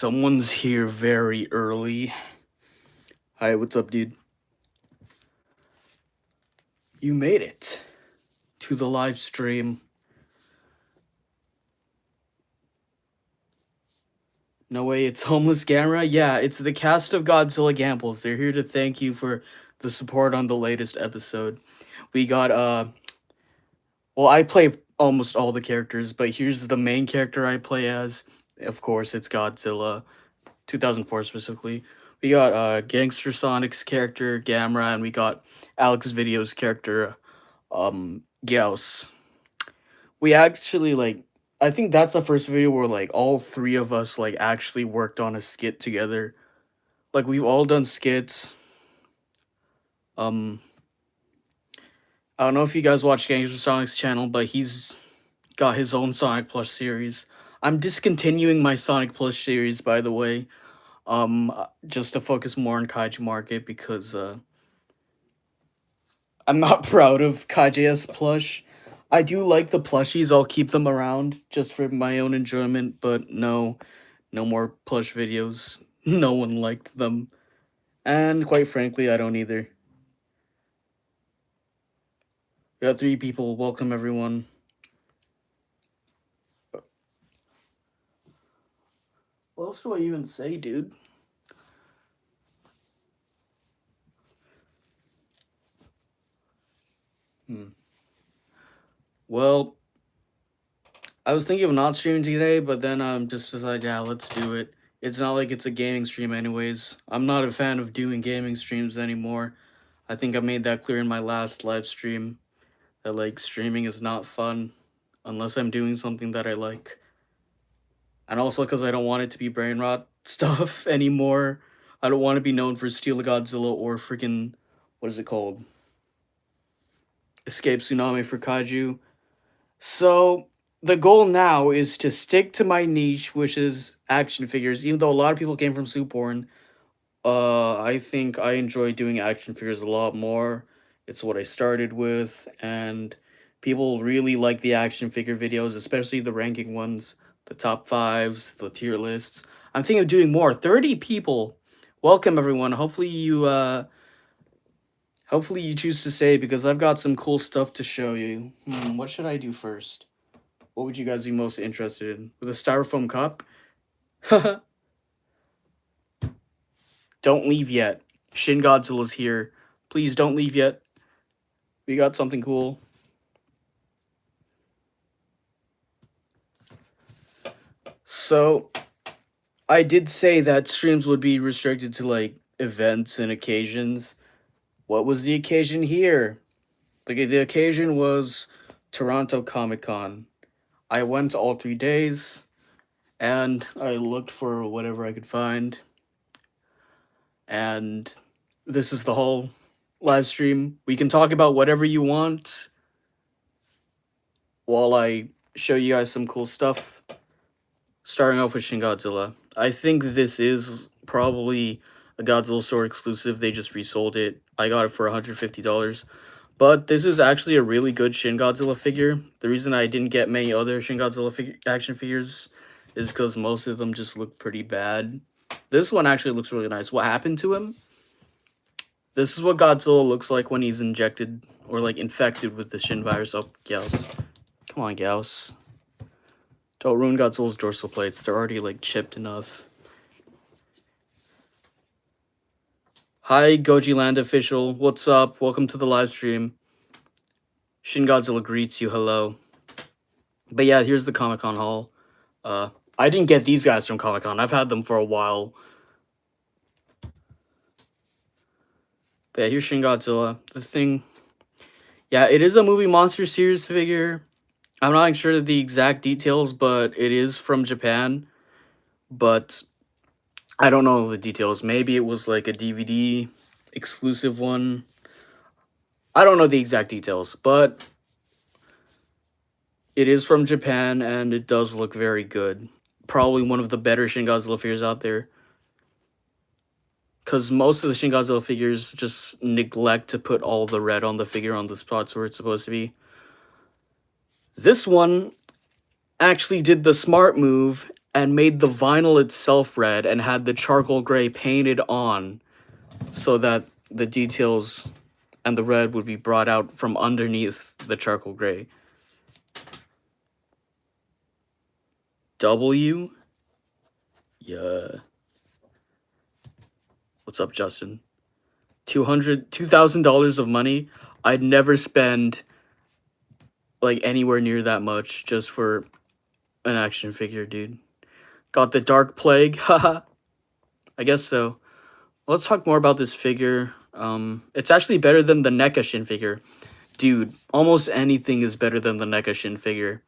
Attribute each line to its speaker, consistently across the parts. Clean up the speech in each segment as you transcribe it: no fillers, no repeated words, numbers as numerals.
Speaker 1: Someone's here very early. Hi, what's up, dude? You made it to the live stream. No way, it's Homeless Gamera? Yeah, it's the cast of Godzilla Gambles. They're here to thank you for the support on the latest episode. We got, well, I play almost all the characters, but here's the main character I play as. Of course, it's Godzilla, 2004 specifically. We got Gangster Sonic's character, Gamera, and we got Alex Video's character, Gauss. We actually, I think that's the first video where, all three of us, actually worked on a skit together. Like, we've all done skits. I don't know if you guys watch Gangster Sonic's channel, but he's got his own Sonic Plus series. I'm discontinuing my Sonic Plus series, by the way, just to focus more on Kaiju Market, because, I'm not proud of Kaiju's plush. I do like the plushies, I'll keep them around, just for my own enjoyment, but no more plush videos. No one liked them. And quite frankly, I don't either. We got 3 people, welcome everyone. What else do I even say, dude? Well, I was thinking of not streaming today, but then just decided, yeah, let's do it. It's not like it's a gaming stream anyways. I'm not a fan of doing gaming streams anymore. I think I made that clear in my last live stream, that streaming is not fun unless I'm doing something that I like. And also because I don't want it to be brain rot stuff anymore. I don't want to be known for Steal a Godzilla or freaking, what is it called? Escape Tsunami for Kaiju. So the goal now is to stick to my niche, which is action figures. Even though a lot of people came from Supporn, I think I enjoy doing action figures a lot more. It's what I started with, and people really like the action figure videos, especially the ranking ones, the top 5s, the tier lists. I'm thinking of doing more. 30 people. Welcome everyone. Hopefully you choose to stay, because I've got some cool stuff to show you. What should I do first? What would you guys be most interested in? With a styrofoam cup? Don't leave yet. Shin Godzilla's here. Please don't leave yet. We got something cool. So, I did say that streams would be restricted to, events and occasions. What was the occasion here? The occasion was Toronto Comic Con. I went all 3 days, and I looked for whatever I could find. And this is the whole live stream. We can talk about whatever you want while I show you guys some cool stuff. Starting off with Shin Godzilla. I think this is probably a Godzilla store exclusive. They just resold it. I got it for $150. But this is actually a really good Shin Godzilla figure. The reason I didn't get many other Shin Godzilla action figures is because most of them just look pretty bad. This one actually looks really nice. What happened to him? This is what Godzilla looks like when he's injected or infected with the Shin virus. Oh, Gauss. Come on, Gauss. Don't ruin Godzilla's dorsal plates. They're already chipped enough. Hi, Goji Land official. What's up? Welcome to the live stream. Shin Godzilla greets you. Hello. But yeah, here's the Comic-Con haul. I didn't get these guys from Comic-Con. I've had them for a while. But yeah, here's Shin Godzilla. The thing... Yeah, it is a movie monster series figure. I'm not sure of the exact details, but it is from Japan. But I don't know the details. Maybe it was a DVD exclusive one. I don't know the exact details, but it is from Japan, and it does look very good. Probably one of the better Shin Godzilla figures out there. Because most of the Shin Godzilla figures just neglect to put all the red on the figure on the spots where it's supposed to be. This one actually did the smart move and made the vinyl itself red and had the charcoal gray painted on so that the details and the red would be brought out from underneath the charcoal gray. W? Yeah. What's up, Justin? $2,000 of money. I'd never spend like anywhere near that much just for an action figure, dude. Got the Dark Plague. Haha. I guess so. Let's talk more about this figure. It's actually better than the NECA Shin figure. Dude, almost anything is better than the NECA Shin figure.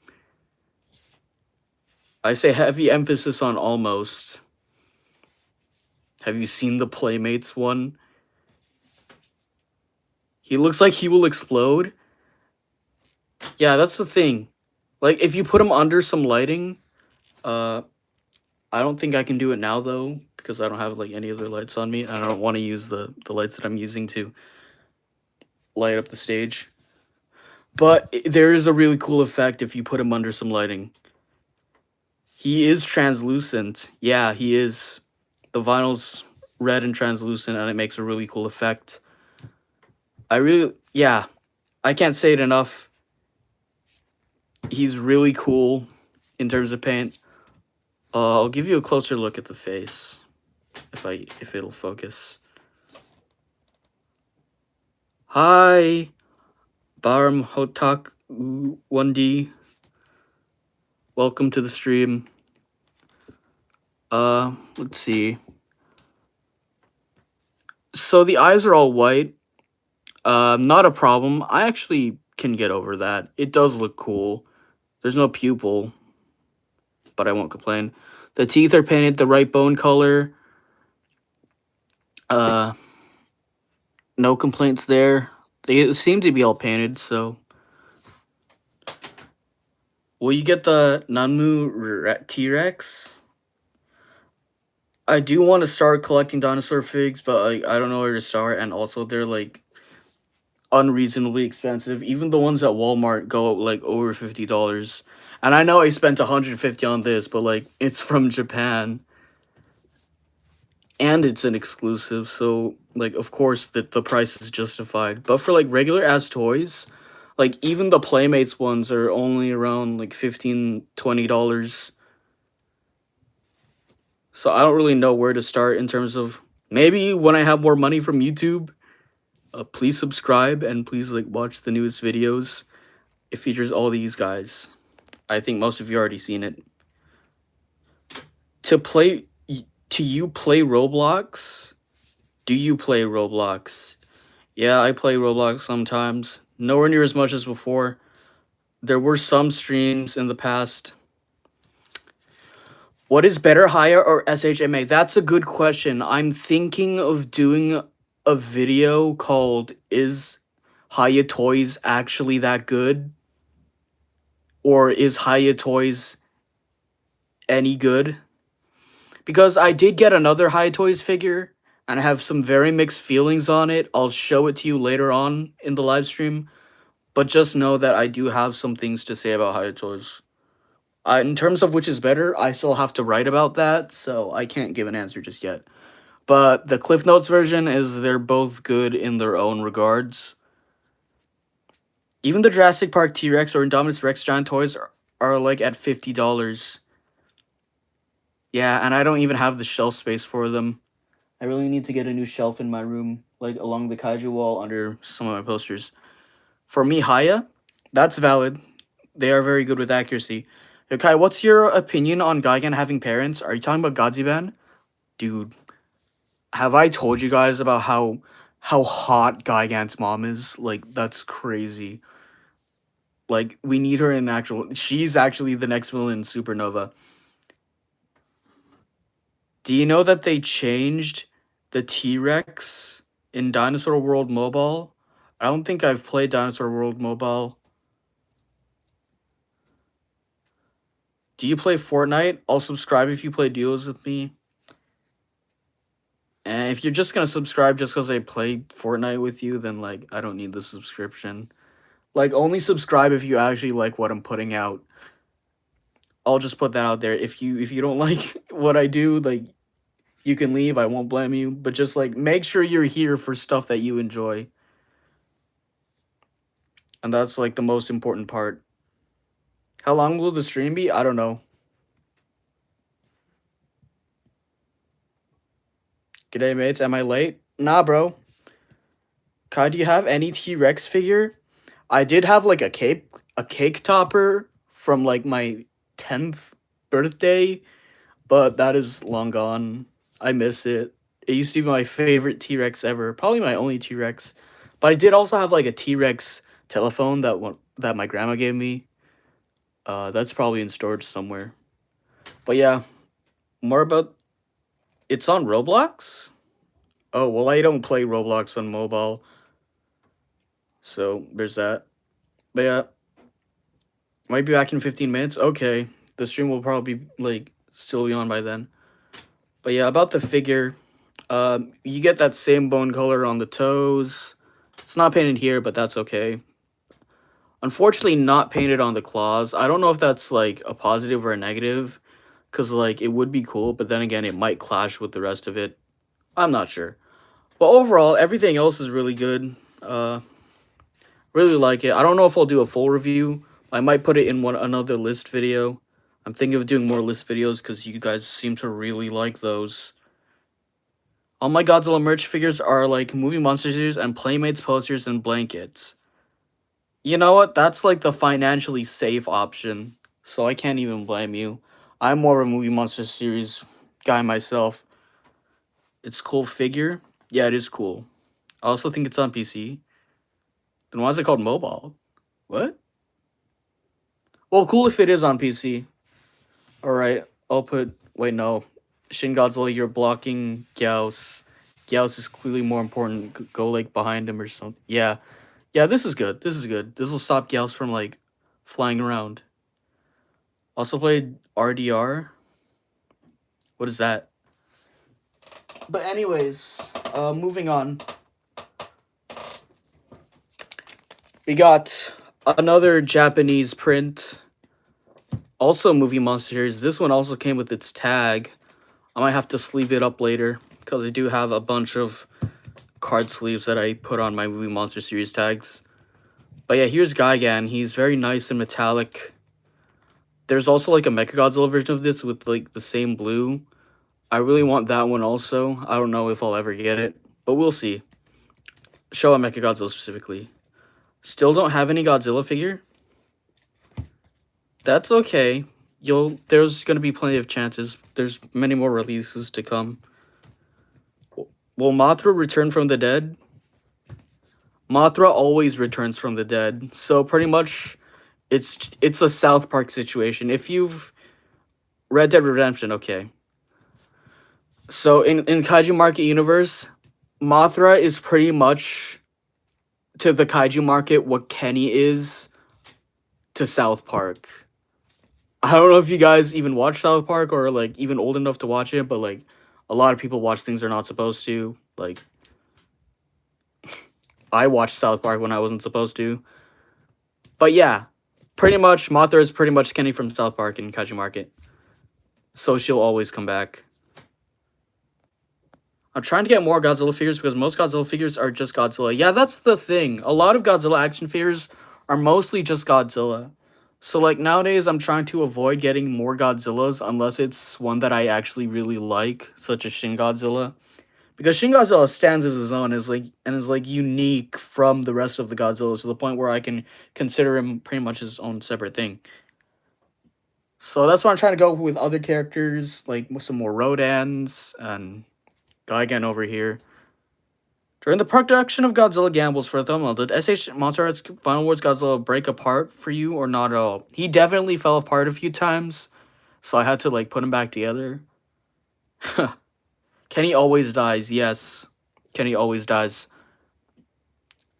Speaker 1: I say heavy emphasis on almost. Have you seen the Playmates one? He looks like he will explode. Yeah, that's the thing. Like, if you put him under some lighting, I don't think I can do it now, though, because I don't have, like, any other lights on me, and I don't want to use the lights that I'm using to light up the stage. But there is a really cool effect if you put him under some lighting. He is translucent. Yeah, he is. The vinyl's red and translucent, and it makes a really cool effect. Yeah, I can't say it enough. He's really cool in terms of paint. I'll give you a closer look at the face, if it'll focus. Hi, Baram Hotak 1D. Welcome to the stream. Let's see. So the eyes are all white. Not a problem. I actually can get over that. It does look cool. There's no pupil, but I won't complain. The teeth are painted the right bone color. No complaints there. They seem to be all painted, so. Will you get the Nanmu T-Rex? I do want to start collecting dinosaur figs, but I don't know where to start, and also they're like unreasonably expensive. Even the ones at Walmart go up like over $50. And I know I spent $150 on this, but like it's from Japan. And it's an exclusive, so like of course the price is justified. But for like regular ass toys, like even the Playmates ones are only around like $15-20. So I don't really know where to start in terms of maybe when I have more money from YouTube. Please subscribe and please like watch the newest videos. It features all these guys. I think most of you already seen it. Do you play Roblox? Do you play Roblox? Yeah, I play Roblox sometimes. Nowhere near as much as before. There were some streams in the past. What is better, Haya or SHMA? That's a good question. I'm thinking of doing a video called Is Haya Toys Actually That Good? Or is Haya Toys any good? Because I did get another Haya Toys figure, and I have some very mixed feelings on it. I'll show it to you later on in the live stream. But just know that I do have some things to say about Haya Toys. In terms of which is better, I still have to write about that, so I can't give an answer just yet. But the Cliff Notes version is they're both good in their own regards. Even the Jurassic Park T-Rex or Indominus Rex giant toys are like at $50. Yeah, and I don't even have the shelf space for them. I really need to get a new shelf in my room, like along the kaiju wall under some of my posters. For me, Haya, that's valid. They are very good with accuracy. Kai, what's your opinion on Gigan having parents? Are you talking about Godziban? Dude, have I told you guys about how hot Gigan's mom is? Like, that's crazy. Like, we need her in actual... She's actually the next villain in Supernova. Do you know that they changed the T-Rex in Dinosaur World Mobile? I don't think I've played Dinosaur World Mobile. Do you play Fortnite? I'll subscribe if you play duos with me. And if you're just gonna subscribe just because I play Fortnite with you, then, like, I don't need the subscription. Like, only subscribe if you actually like what I'm putting out. I'll just put that out there. If you don't like what I do, like, you can leave. I won't blame you. But just like make sure you're here for stuff that you enjoy. And that's like the most important part. How long will the stream be? I don't know. G'day mates, am I late? Nah, bro. Kai, do you have any T-Rex figure? I did have like a cake topper from like my 10th birthday, but that is long gone. I miss it. It used to be my favorite T-Rex ever, probably my only T-Rex. But I did also have like a T-Rex telephone that my grandma gave me. That's probably in storage somewhere. But yeah, more about it's on Roblox? Oh, well, I don't play Roblox on mobile, so there's that. But yeah, might be back in 15 minutes. Okay, the stream will probably be, like, still be on by then. But yeah, about the figure, you get that same bone color on the toes. It's not painted here, but that's okay. Unfortunately, not painted on the claws. I don't know if that's, like, a positive or a negative, because, like, it would be cool, but then again, it might clash with the rest of it. I'm not sure. But overall, everything else is really good. Really like it. I don't know if I'll do a full review. I might put it in another list video. I'm thinking of doing more list videos because you guys seem to really like those. All my Godzilla merch figures are like movie monster series and Playmates posters and blankets. You know what? That's like the financially safe option. So I can't even blame you. I'm more of a movie monster series guy myself. It's a cool figure. Yeah, it is cool. I also think it's on PC. Then why is it called mobile? What? Well, cool if it is on PC. Alright, I'll put... Wait, no. Shin Godzilla, you're blocking Gauss. Gauss is clearly more important. Go, like, behind him or something. Yeah. Yeah, this is good. This is good. This will stop Gauss from, like, flying around. Also played RDR. What is that? But anyways, moving on. We got another Japanese print. Also movie monsters. This one also came with its tag. I might have to sleeve it up later because I do have a bunch of card sleeves that I put on my movie monster series tags. But yeah, here's Gigan. He's very nice and metallic. There's also like a Mechagodzilla version of this with like the same blue. I really want that one also. I don't know if I'll ever get it, but we'll see. Showa Mechagodzilla specifically. Still don't have any Godzilla figure? That's okay. There's gonna be plenty of chances. There's many more releases to come. Will Mothra return from the dead? Mothra always returns from the dead. So pretty much it's a South Park situation. If you've Red Dead Redemption, okay. So in Kaiju Market Universe, Mothra is pretty much to the Kaiju Market what Kenny is to South Park. I don't know if you guys even watch South Park or like even old enough to watch it, but like a lot of people watch things they're not supposed to. Like I watched South Park when I wasn't supposed to. But yeah, pretty much Mothra is pretty much Kenny from South Park in Kaiju Market. So she'll always come back. I'm trying to get more Godzilla figures because most Godzilla figures are just Godzilla. Yeah, that's the thing. A lot of Godzilla action figures are mostly just Godzilla. So, like, nowadays, I'm trying to avoid getting more Godzillas unless it's one that I actually really like, such as Shin Godzilla. Because Shin Godzilla stands as his own, is unique from the rest of the Godzillas to the point where I can consider him pretty much his own separate thing. So that's why I'm trying to go with other characters, like with some more Rodans and Gigan over here. During the production of Godzilla Gambles for the thumbnail, did SH Monster Arts Final Wars Godzilla break apart for you or not at all? He definitely fell apart a few times, so I had to like put him back together. Kenny always dies, yes. Kenny always dies.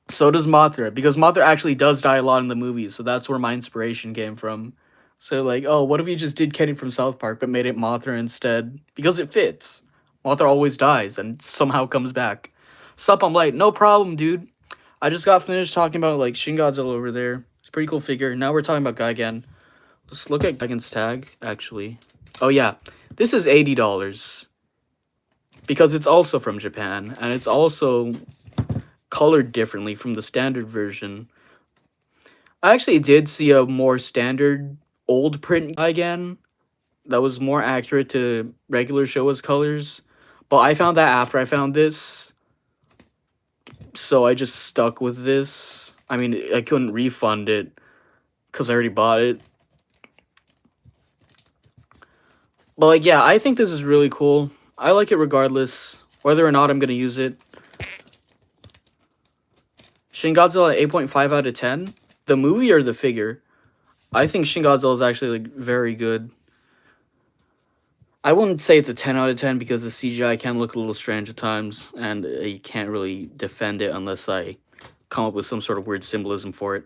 Speaker 1: So does Mothra, because Mothra actually does die a lot in the movies, so that's where my inspiration came from. So like, oh, what if you just did Kenny from South Park but made it Mothra instead? Because it fits. Mothra always dies and somehow comes back. Sup, I'm late. No problem, dude. I just got finished talking about, like, Shin Godzilla over there. It's a pretty cool figure. Now we're talking about Gigan. Let's look at Gigan's tag, actually. Oh yeah, this is $80. Because it's also from Japan, and it's also colored differently from the standard version. I actually did see a more standard old print Gigan that was more accurate to regular Showa's colors. But I found that after I found this, so I just stuck with this. I mean, I couldn't refund it because I already bought it. But like, yeah, I think this is really cool. I like it regardless, whether or not I'm gonna use it. Shin Godzilla 8.5 out of 10. The movie or the figure? I think Shin Godzilla is actually like very good. I wouldn't say it's a 10 out of 10 because the CGI can look a little strange at times, and you can't really defend it unless I come up with some sort of weird symbolism for it.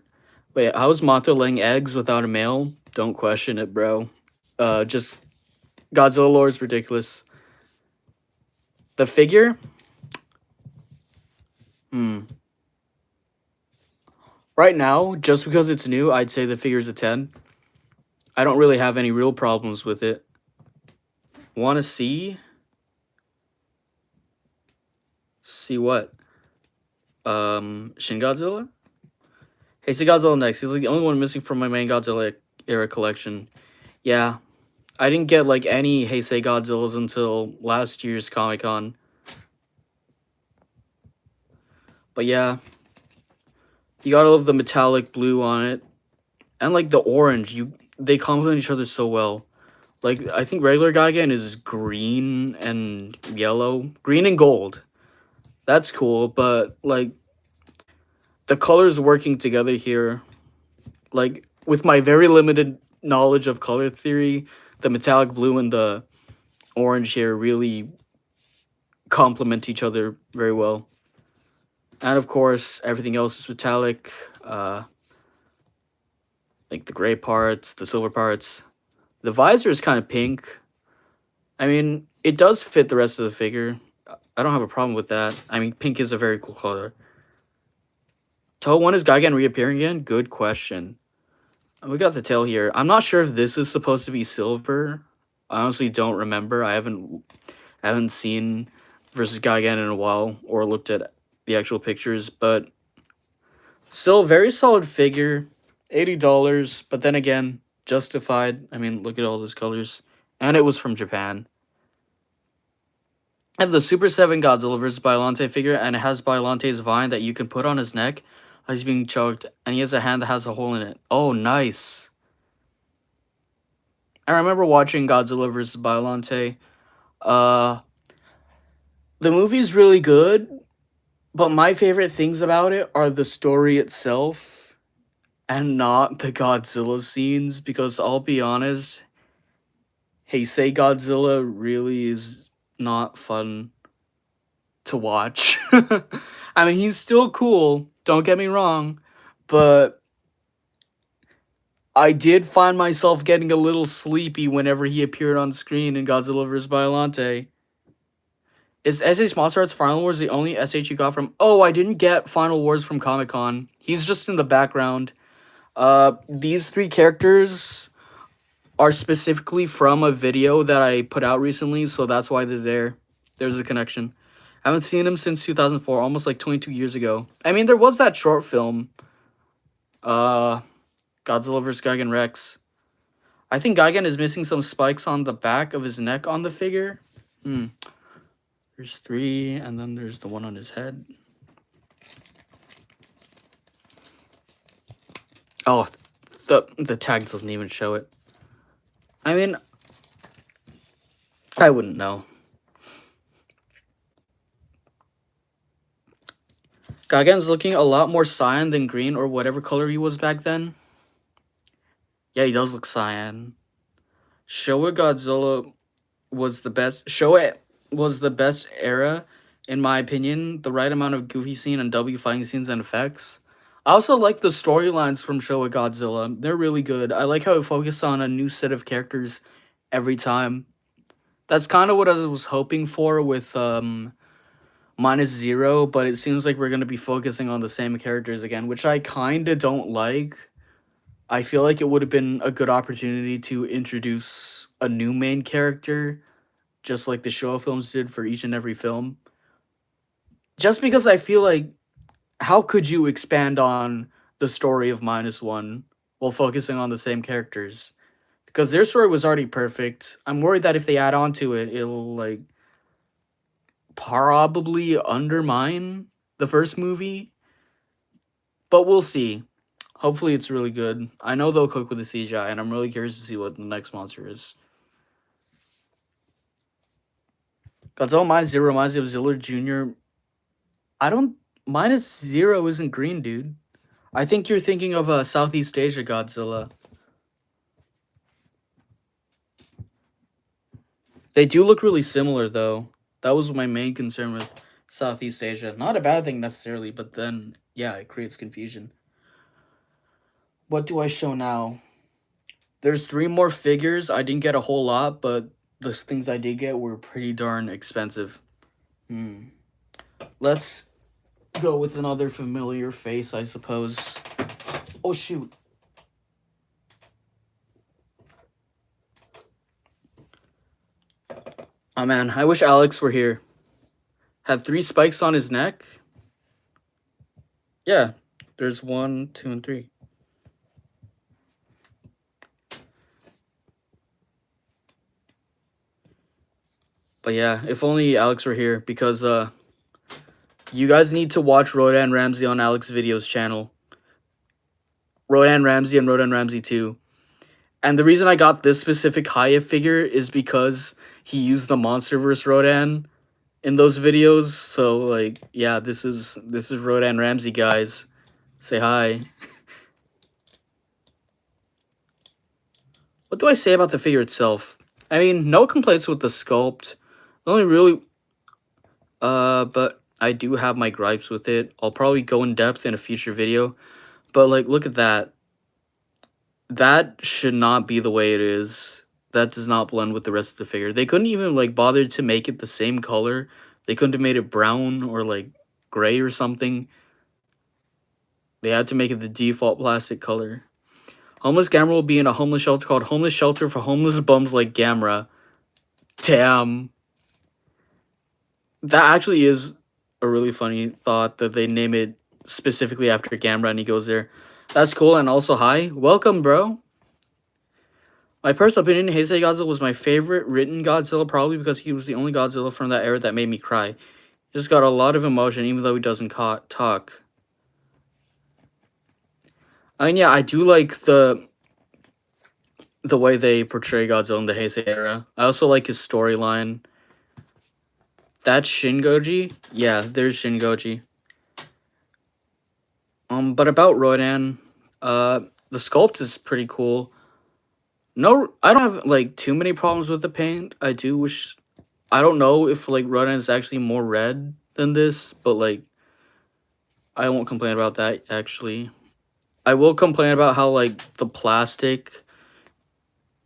Speaker 1: Wait, how's Mothra laying eggs without a male? Don't question it, bro. Just Godzilla lore is ridiculous. The figure? Right now, just because it's new, I'd say the figure's a 10. I don't really have any real problems with it. Want to see? See what? Shin Godzilla? Hey, see Godzilla next. He's like the only one missing from my main Godzilla era collection. Yeah, I didn't get like any Heisei Godzillas until last year's Comic-Con. But yeah, you gotta love the metallic blue on it, and like the orange. They complement each other so well. Like I think regular Gigan is green and yellow, green and gold. That's cool, but like the colors working together here, like with my very limited knowledge of color theory, the metallic blue and the orange here really complement each other very well. And of course, everything else is metallic, like the gray parts, the silver parts. The visor is kind of pink. I mean, it does fit the rest of the figure. I don't have a problem with that. I mean, pink is a very cool color. Toe 1 is Gigan reappearing again? Good question. We got the tail here. I'm not sure if this is supposed to be silver. I honestly don't remember. I haven't seen versus Gigan in a while or looked at the actual pictures, but still very solid figure. $80, but then again, justified. I mean, look at all those colors. And it was from Japan. I have the Super 7 Godzilla vs. Biollante figure, and it has Biollante's vine that you can put on his neck as he's being choked, and he has a hand that has a hole in it. Oh, nice. I remember watching Godzilla vs. Biollante. The movie's really good, but my favorite things about it are the story itself and not the Godzilla scenes, because I'll be honest, Heisei Godzilla really is not fun to watch. I mean, he's still cool, don't get me wrong, but I did find myself getting a little sleepy whenever he appeared on screen in Godzilla vs. Biollante. Is SH Monster Arts Final Wars the only SH you got from... Oh, I didn't get Final Wars from Comic-Con. He's just in the background. These three characters are specifically from a video that I put out recently, so that's why they're there. There's a connection. I haven't seen him since 2004, almost like 22 years ago. I mean, there was that short film, Godzilla vs. Gigan Rex. I think Gigan is missing some spikes on the back of his neck on the figure. There's 3, and then there's the one on his head. Oh, the tag doesn't even show it. I mean, I wouldn't know. Gigan's looking a lot more cyan than green or whatever color he was back then. Yeah, he does look cyan. Showa Godzilla was the best. Showa was the best era, in my opinion. The right amount of goofy scene and W fighting scenes and effects. I also like the storylines from Showa Godzilla. They're really good. I like how it focused on a new set of characters every time. That's kind of what I was hoping for with Minus Zero, but it seems like we're going to be focusing on the same characters again, which I kind of don't like. I feel like it would have been a good opportunity to introduce a new main character, just like the Showa films did for each and every film. Just because I feel like, how could you expand on the story of Minus One while focusing on the same characters? Because their story was already perfect. I'm worried that if they add on to it, it'll like probably undermine the first movie. But we'll see. Hopefully, it's really good. I know they'll cook with the CGI, and I'm really curious to see what the next monster is. Godzilla Minus Zero reminds me of Zilla Jr. I don't. Minus Zero isn't green, dude. I think you're thinking of a Southeast Asia Godzilla. They do look really similar, though. That was my main concern with Southeast Asia. Not a bad thing necessarily, but then, yeah, it creates confusion. What do I show now? There's 3 more figures. I didn't get a whole lot, but the things I did get were pretty darn expensive. Let's go with another familiar face, I suppose. Oh, shoot. Oh, man. I wish Alex were here. Had 3 spikes on his neck. Yeah. There's 1, 2, and 3. But yeah, if only Alex were here, because you guys need to watch Rodan Ramsey on Alex Video's channel. Rodan Ramsey and Rodan Ramsey 2. And the reason I got this specific Haya figure is because he used the MonsterVerse Rodan in those videos. So like, yeah, this is Rodan Ramsey, guys. Say hi. What do I say about the figure itself? I mean, no complaints with the sculpt. Only really, but I do have my gripes with it. I'll probably go in depth in a future video. But like, look at that. That should not be the way it is. That does not blend with the rest of the figure. They couldn't even like bother to make it the same color. They couldn't have made it brown or like gray or something. They had to make it the default plastic color. Homeless Gamera will be in a homeless shelter called Homeless Shelter for Homeless Bums Like Gamera. Damn. That actually is a really funny thought that they name it specifically after Gamera and he goes there. That's cool, and also hi. Welcome, bro. My personal opinion, Heisei Godzilla was my favorite written Godzilla, probably because he was the only Godzilla from that era that made me cry. He just got a lot of emotion, even though he doesn't talk. And yeah, I do like the way they portray Godzilla in the Heisei era. I also like his storyline. That's Shingoji? Yeah, there's Shingoji. But about Rodan, the sculpt is pretty cool. No, I don't have like too many problems with the paint. I do wish, I don't know if like Rodan is actually more red than this, but like I won't complain about that actually. I will complain about how like the plastic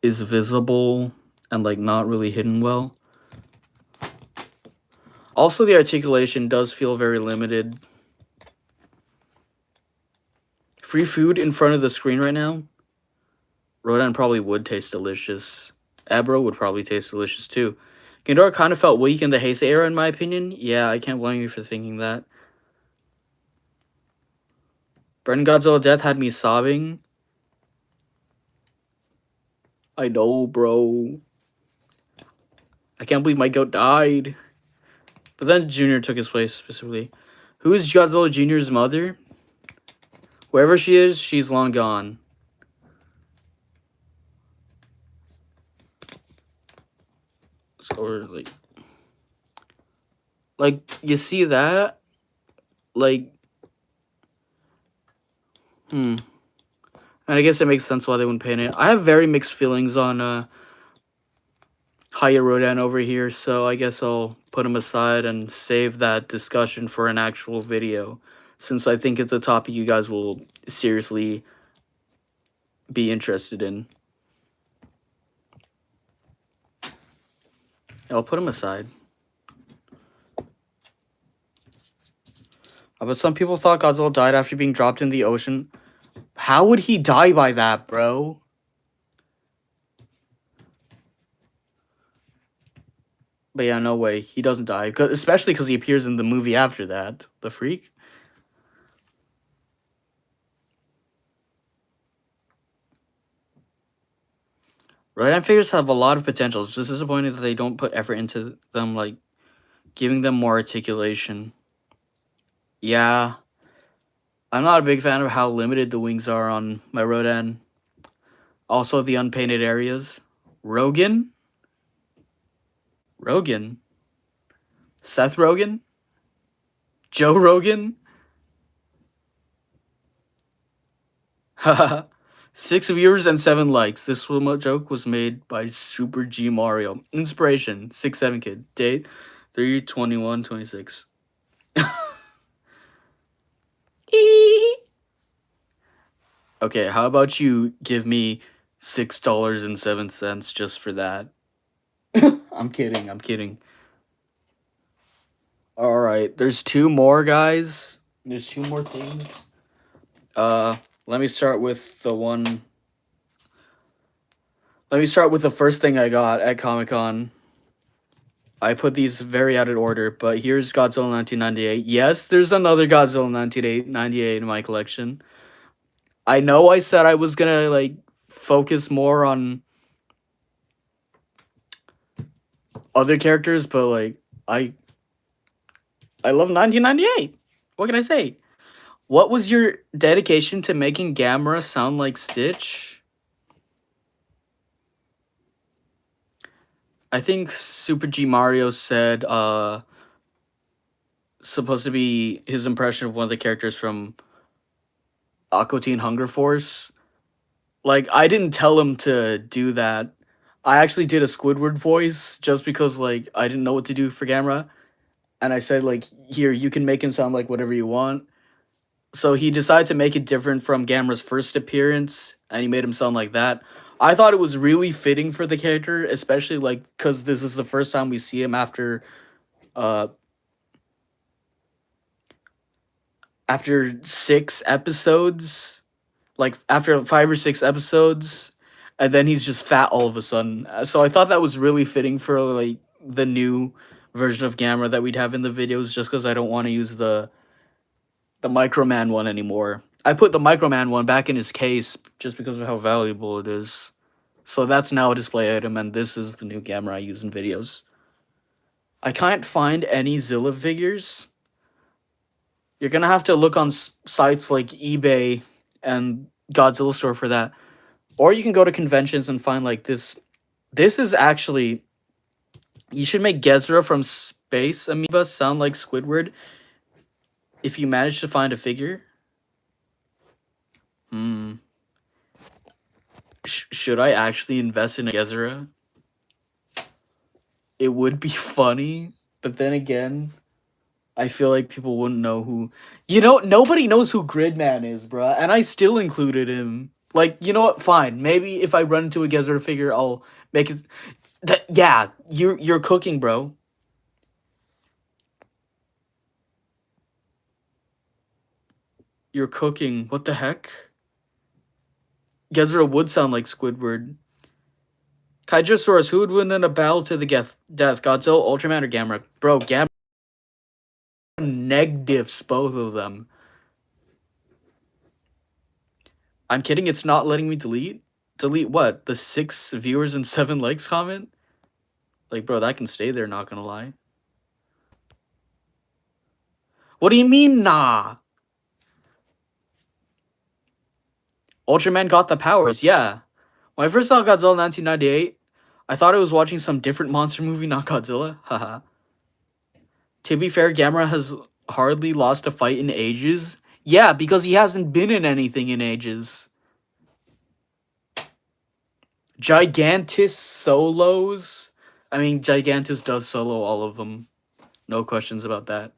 Speaker 1: is visible and like not really hidden well. Also, the articulation does feel very limited. Free food in front of the screen right now. Rodan probably would taste delicious. Abra would probably taste delicious too. Ghidorah kind of felt weak in the Heisei era, in my opinion. Yeah, I can't blame you for thinking that. Burning Godzilla death had me sobbing. I know, bro. I can't believe my goat died. But then Junior took his place specifically. Who is Godzilla Jr.'s mother? Wherever she is, she's long gone. Or like you see that? Like, And I guess it makes sense why they wouldn't paint it. I have very mixed feelings on Haya Rodan over here, so I guess I'll put him aside and save that discussion for an actual video, since I think it's a topic you guys will seriously be interested in. I'll put him aside. But some people thought Godzilla died after being dropped in the ocean. How would he die by that, bro? But yeah, no way. He doesn't die. Especially because he appears in the movie after that. The freak? Right-hand figures have a lot of potential. It's just disappointing that they don't put effort into them, like, giving them more articulation. Yeah. I'm not a big fan of how limited the wings are on my Rodan. Also, the unpainted areas. Rogan? Rogan? Seth Rogen? Joe Rogan? Haha. 6 viewers and 7 likes. This joke was made by Super G Mario. Inspiration 6-7 kid. Date 3/21/26. Okay, how about you give me $6.07 just for that? I'm kidding. I'm kidding. All right, there's 2 more guys. There's 2 more things. Let me start with the one. Let me start with the first thing I got at Comic-Con. I put these very out of order, but here's Godzilla 1998. Yes, there's another Godzilla 1998 in my collection. I know I said I was gonna like focus more on other characters, but like I love 1998. What can I say? What was your dedication to making Gamera sound like Stitch? I think Super G Mario said supposed to be his impression of one of the characters from Aqua Teen Hunger Force. Like, I didn't tell him to do that. I actually did a Squidward voice just because, like, I didn't know what to do for Gamera. And I said, like, here, you can make him sound like whatever you want. So he decided to make it different from Gamera's first appearance, and he made him sound like that. I thought it was really fitting for the character, especially, like, because this is the first time we see him uh, after 6 episodes. Like, after 5 or 6 episodes, and then he's just fat all of a sudden. So I thought that was really fitting for like the new version of Gamera that we'd have in the videos, just because I don't want to use the Microman one anymore. I put the Microman one back in his case just because of how valuable it is. So that's now a display item, and this is the new Gamera I use in videos. I can't find any Zilla figures. You're gonna have to look on sites like eBay and Godzilla store for that. Or you can go to conventions and find like this. This is actually. You should make Gezra from Space Amoeba sound like Squidward if you manage to find a figure. Should I actually invest in a Gezra? It would be funny, but then again, I feel like people wouldn't know who. Nobody knows who Gridman is, bruh, and I still included him. Like, you know what? Fine. Maybe if I run into a Gezra figure, I'll make it. Yeah, you're cooking, bro. You're cooking. What the heck? Gezra would sound like Squidward. Kaijosaurus, who would win in a battle to the death? Godzilla, Ultraman, or Gamera? Bro, Gamera negatives both of them. I'm kidding, it's not letting me delete? Delete what? The 6 viewers and 7 likes comment? Like, bro, that can stay there, not gonna lie. What do you mean, nah? Ultraman got the powers, yeah. When I first saw Godzilla 1998, I thought I was watching some different monster movie, not Godzilla. Haha. To be fair, Gamera has hardly lost a fight in ages. Yeah, because he hasn't been in anything in ages. Gigantus solos? I mean, Gigantus does solo all of them. No questions about that.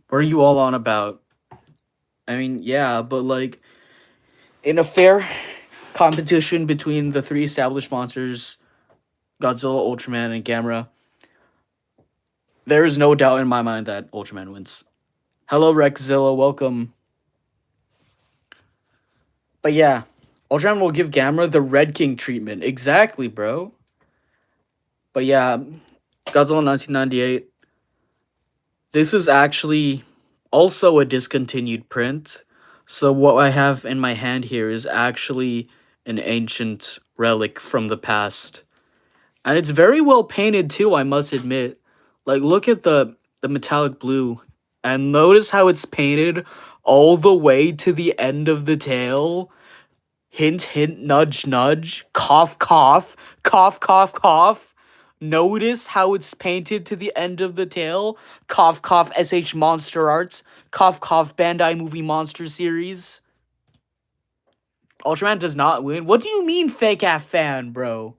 Speaker 1: What are you all on about? I mean, yeah, but like, in a fair competition between the 3 established monsters, Godzilla, Ultraman, and Gamera, there is no doubt in my mind that Ultraman wins. Hello, Rexzilla, welcome. But yeah, Ultraman will give Gamera the Red King treatment. Exactly, bro. But yeah, Godzilla 1998. This is actually also a discontinued print. So what I have in my hand here is actually an ancient relic from the past. And it's very well painted too, I must admit. Like look at the metallic blue and notice how it's painted all the way to the end of the tail. Hint hint nudge nudge, cough cough, cough cough cough. Notice how it's painted to the end of the tail. Cough cough SH Monster Arts, cough cough Bandai Movie Monster Series. Ultraman does not win. What do you mean fake ass fan, bro?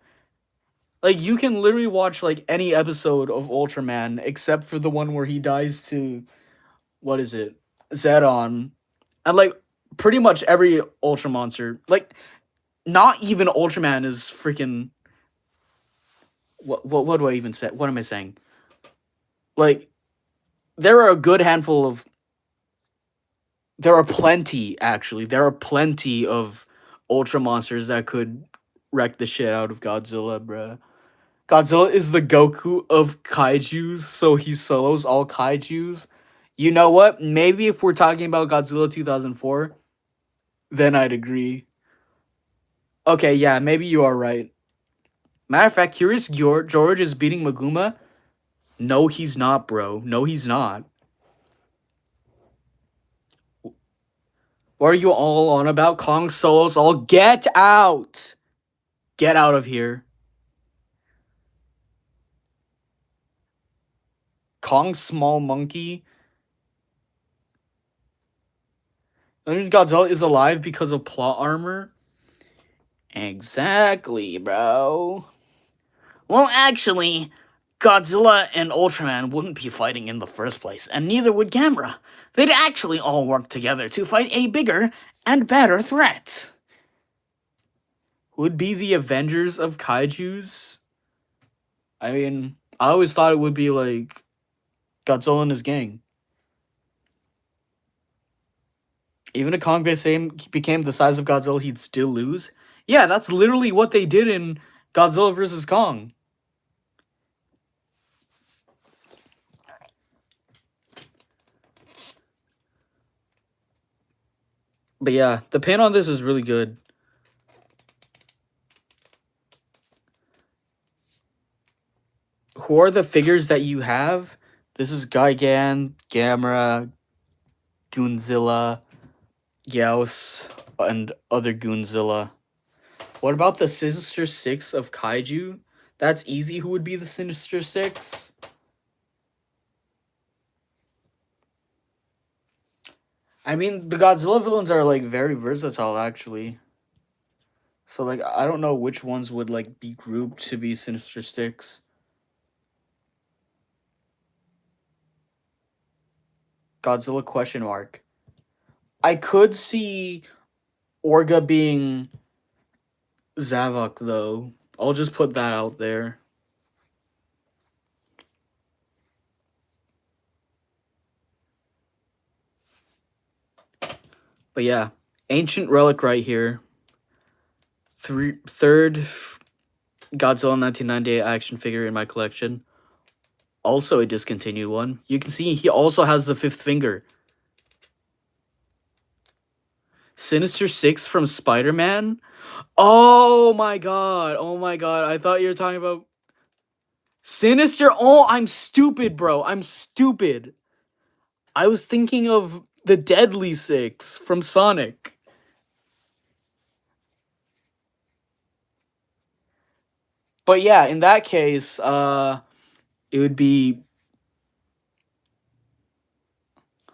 Speaker 1: Like you can literally watch like any episode of Ultraman except for the one where he dies to what is it? Zedon. And like pretty much every Ultra monster, like not even Ultraman is freaking what do I even say? What am I saying? Like there are a good handful of there are plenty actually. There are plenty of Ultra monsters that could wreck the shit out of Godzilla, bruh. Godzilla is the Goku of kaijus, so he solos all kaijus. You know what? Maybe if we're talking about Godzilla 2004, then I'd agree. Okay, yeah, maybe you are right. Matter of fact, Curious George is beating Maguma. No, he's not, bro. No, he's not. What are you all on about? Kong solos all get out! Get out of here. Kong small monkey. Godzilla is alive because of plot armor. Exactly, bro. Well, actually, Godzilla and Ultraman wouldn't be fighting in the first place, and neither would Gamera. They'd actually all work together to fight a bigger and better threat. Would be the Avengers of Kaijus? I mean, I always thought it would be like Godzilla and his gang. Even if Kong became the size of Godzilla, he'd still lose. Yeah, that's literally what they did in Godzilla vs. Kong. But yeah, the paint on this is really good. Who are the figures that you have? This is Gigan, Gamera, Goonzilla, Yaos, and other Goonzilla. What about the Sinister Six of Kaiju? That's easy. Who would be the Sinister Six? I mean, the Godzilla villains are like very versatile, actually. So like, I don't know which ones would like be grouped to be Sinister Six. Godzilla question mark. I could see Orga being Zavok though. I'll just put that out there. But yeah, Ancient Relic right here. Third Godzilla 1998 action figure in my collection. Also a discontinued one. You can see he also has the fifth finger. Sinister Six from Spider-Man? Oh my god. Oh my god. I thought you were talking about Sinister. Oh, I'm stupid, bro. I'm stupid. I was thinking of the Deadly Six from Sonic. But yeah, in that case, it would be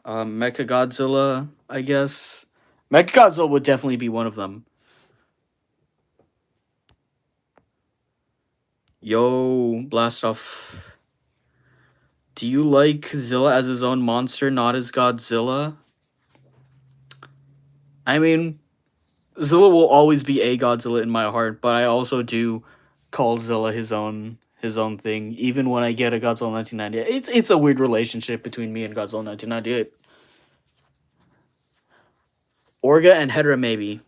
Speaker 1: Mechagodzilla, I guess. Mechagodzilla would definitely be one of them. Yo, blast off. Do you like Zilla as his own monster, not as Godzilla? I mean, Zilla will always be a Godzilla in my heart, but I also do call Zilla his own thing. Even when I get a Godzilla 1998, it's a weird relationship between me and Godzilla 1998. Orga and Hedra maybe.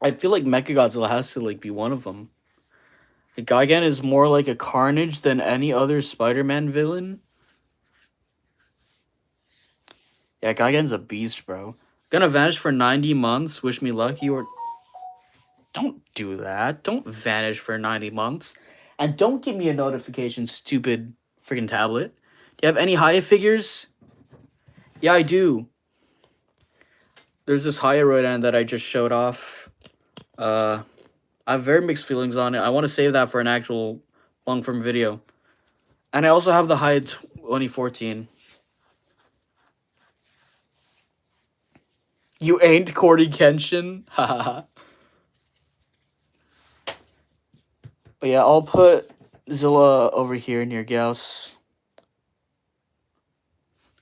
Speaker 1: I feel like Mechagodzilla has to like be one of them. Like, Gigan is more like a Carnage than any other Spider-Man villain. Yeah, Gigan's a beast, bro. Gonna vanish for 90 months. Wish me luck. You are. Don't do that. Don't vanish for 90 months. And don't give me a notification, stupid freaking tablet. Do you have any Haya figures? Yeah, I do. There's this Haya Rodan that I just showed off. I have very mixed feelings on it. I want to save that for an actual long-form video. And I also have the Haya 2014. You ain't Cordy Kenshin? Hahaha. But yeah, I'll put Zilla over here near Gauss.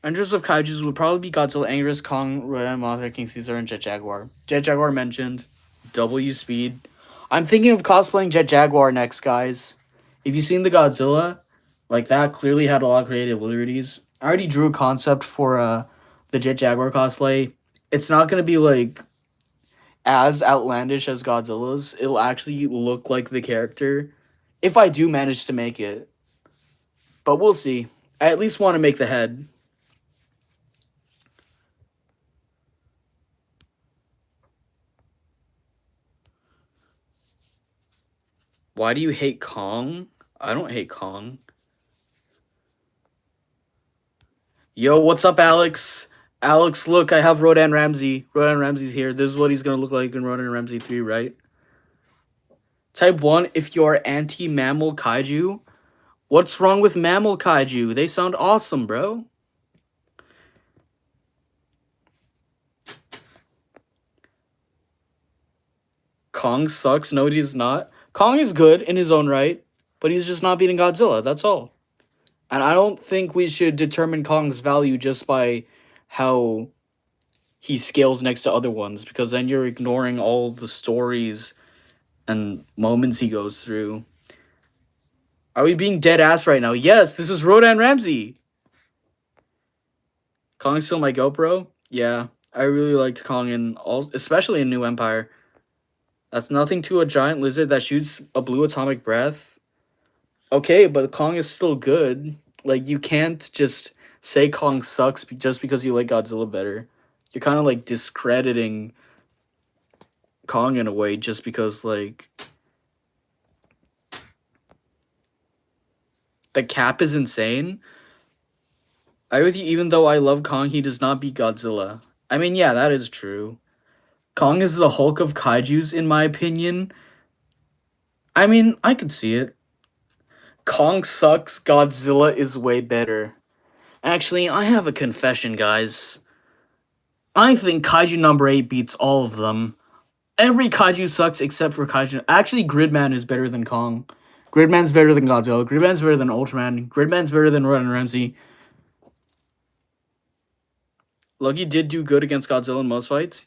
Speaker 1: Enders of Kaijus would probably be Godzilla, Angus, Kong, Rodan, Mothra, King Caesar, and Jet Jaguar. Jet Jaguar mentioned. W speed. I'm thinking of cosplaying Jet Jaguar next, guys. If you've seen the Godzilla, like, that clearly had a lot of creative liberties. I already drew a concept for the Jet Jaguar cosplay. It's not going to be, like, as outlandish as Godzilla's. It'll actually look like the character. If I do manage to make it. But we'll see. I at least want to make the head. Why do you hate Kong? I don't hate Kong. Yo, what's up, Alex? Alex, look, I have Rodan Ramsey. Rodan Ramsey's here. This is what he's gonna look like in Rodan Ramsey 3, right? Type 1, if you're anti-mammal kaiju. What's wrong with mammal kaiju? They sound awesome, bro. Kong sucks. No, he's not. Kong is good in his own right, but he's just not beating Godzilla. That's all. And I don't think we should determine Kong's value just by how he scales next to other ones, because then you're ignoring all the stories and moments he goes through. Are we being dead ass right now? Yes, this is Rodan Ramsey. Kong's still my GoPro? Yeah, I really liked Kong especially in New Empire. That's nothing to a giant lizard that shoots a blue atomic breath. Okay, but Kong is still good. Like, you can't just say Kong sucks just because you like Godzilla better. You're kind of, like, discrediting Kong in a way just because, like, the cap is insane. I with you, even though I love Kong, he does not beat Godzilla. I mean, yeah, that is true. Kong is the Hulk of kaijus, in my opinion. I mean, I could see it. Kong sucks, Godzilla is way better. Actually, I have a confession, guys. I think kaiju number 8 beats all of them. Every kaiju sucks except for kaiju. Actually, Gridman is better than Kong. Gridman's better than Godzilla. Gridman's better than Ultraman. Gridman's better than Rodan Ramsey. Loki did do good against Godzilla in most fights.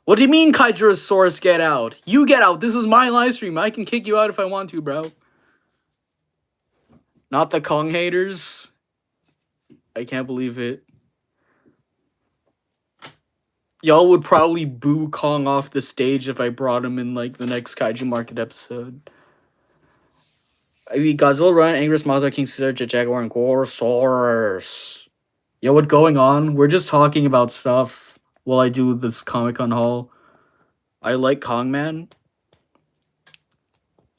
Speaker 1: What do you mean, Kaijurosaurus, get out? You get out. This is my live stream. I can kick you out if I want to, bro. Not the Kong haters. I can't believe it. Y'all would probably boo Kong off the stage if I brought him in, like, the next Kaiju Market episode. I mean, Godzilla, Run, Angus, Mothra, King Caesar, Jet Jaguar, and Gorosaurus. Yo, what's going on? We're just talking about stuff while I do this Comic-Con haul. I like Kong, man.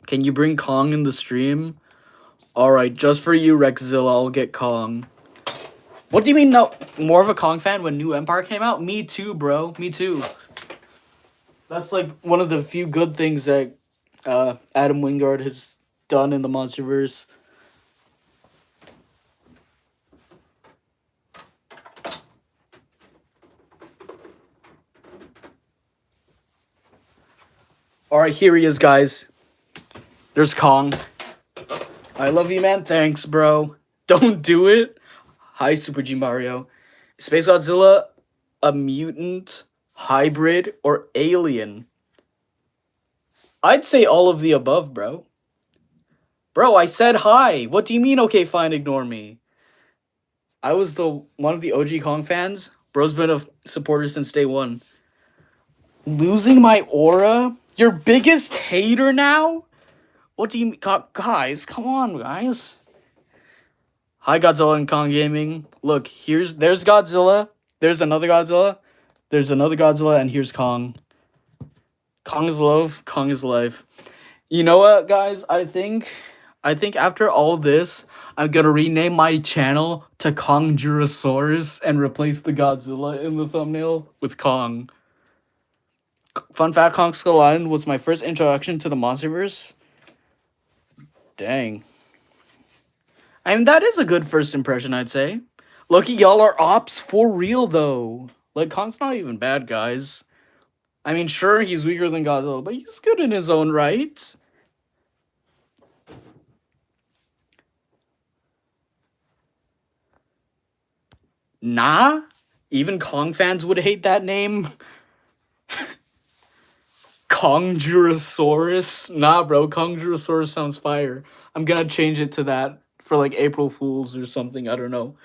Speaker 1: Can you bring Kong in the stream? Alright, just for you, Rexzilla, I'll get Kong. What do you mean, no? More of a Kong fan when New Empire came out? Me too, bro. Me too. That's, like, one of the few good things that Adam Wingard has done in the MonsterVerse. Alright, here he is, guys. There's Kong. I love you, man. Thanks, bro. Don't do it. Hi, Super G Mario. Space Godzilla, a mutant, hybrid, or alien? I'd say all of the above, bro. Bro, I said hi. What do you mean, okay, fine, ignore me? I was one of the OG Kong fans. Bro's been a supporter since day one. Losing my aura? Your biggest hater now? What do you mean? Guys, come on, guys. Hi, Godzilla and Kong Gaming. Look, there's Godzilla. There's another Godzilla. There's another Godzilla, and here's Kong. Kong is love. Kong is life. You know what, guys? I think after all this, I'm gonna rename my channel to Kong Jurosaurus and replace the Godzilla in the thumbnail with Kong. Fun fact: Kong Skull Island was my first introduction to the MonsterVerse. Dang. I mean, that is a good first impression, I'd say. Lucky y'all are ops for real, though. Like, Kong's not even bad, guys. I mean, sure, he's weaker than Godzilla, but he's good in his own right. Nah? Even Kong fans would hate that name. Kong Jurosaurus? Nah, bro, Kong Jurosaurus sounds fire. I'm gonna change it to that for like April Fools or something, I don't know.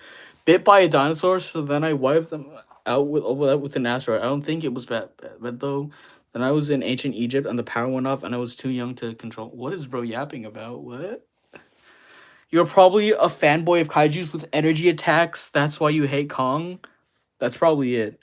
Speaker 1: Bit by a dinosaur, so then I wiped them out with an asteroid. I don't think it was bad, but though. Then I was in ancient Egypt and the power went off and I was too young to control. What is bro yapping about? What? You're probably a fanboy of kaijus with energy attacks. That's why you hate Kong. That's probably it.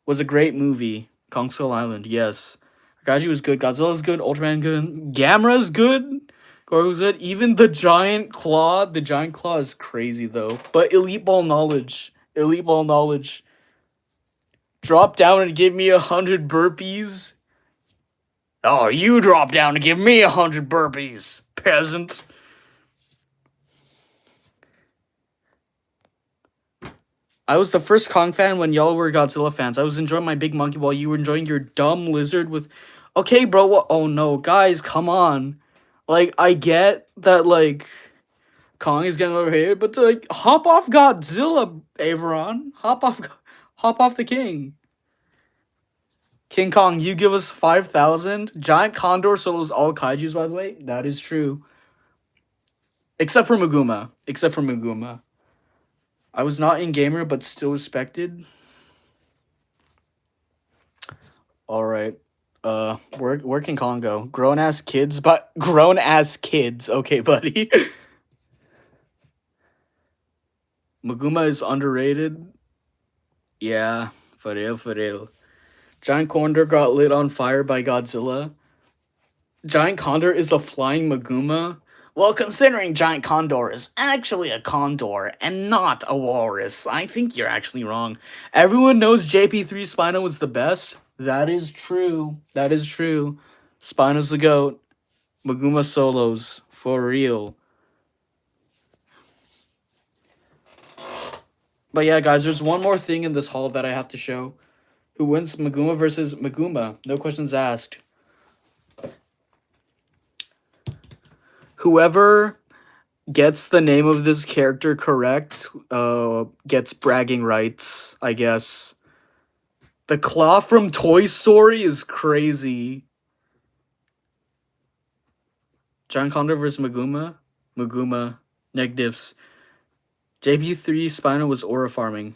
Speaker 1: Was a great movie. Kong Skull Island, yes. Kaiju was good. Godzilla's good. Ultraman good. Gamera's good. Gorgo's good. Even the giant claw. The giant claw is crazy though. But elite ball knowledge. Elite ball knowledge. Drop down and give me 100 burpees. Oh, you drop down and give me 100 burpees, peasant. I was the first Kong fan when y'all were Godzilla fans. I was enjoying my big monkey while you were enjoying your dumb lizard with... Okay, bro, what? Oh, no. Guys, come on. Like, I get that, like, Kong is getting overrated, but, like, hop off Godzilla, Averon. Hop off the king. King Kong, you give us 5,000. Giant Condor solos all kaijus, by the way. That is true. Except for Maguma. I was not in gamer, but still respected. All right. Where can Kong go? Grown ass kids. Okay, buddy. Maguma is underrated. Yeah, for real. Giant Condor got lit on fire by Godzilla. Giant Condor is a flying Maguma. Well, considering Giant Condor is actually a condor and not a walrus, I think you're actually wrong. Everyone knows JP3 Spino was the best. That is true. Spino's the GOAT. Maguma solos. For real. But yeah, guys, there's one more thing in this haul that I have to show. Who wins Maguma versus Maguma? No questions asked. Whoever gets the name of this character correct gets bragging rights, I guess. The claw from Toy Story is crazy. Giant Condor versus Maguma. Negatives. JP3 Spino was aura farming.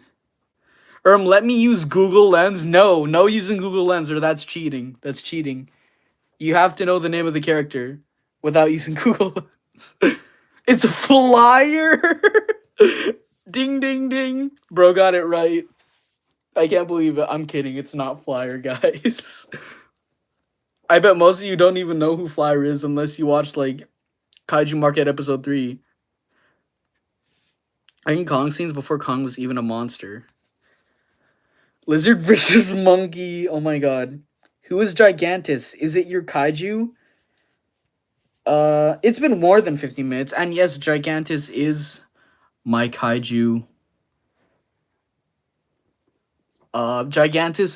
Speaker 1: Let me use Google Lens. No using Google Lens, or that's cheating. You have to know the name of the character without using Google Lens. It's a flyer. Ding, ding, ding. Bro got it right. I can't believe it. I'm kidding. It's not Flyer, guys. I bet most of you don't even know who Flyer is unless you watched, like, Kaiju Market Episode 3. I think Kong scenes before Kong was even a monster. Lizard versus monkey. Oh my god. Who is Gigantus? Is it your kaiju? It's been more than 50 minutes. And yes, Gigantus is my kaiju. Gigantus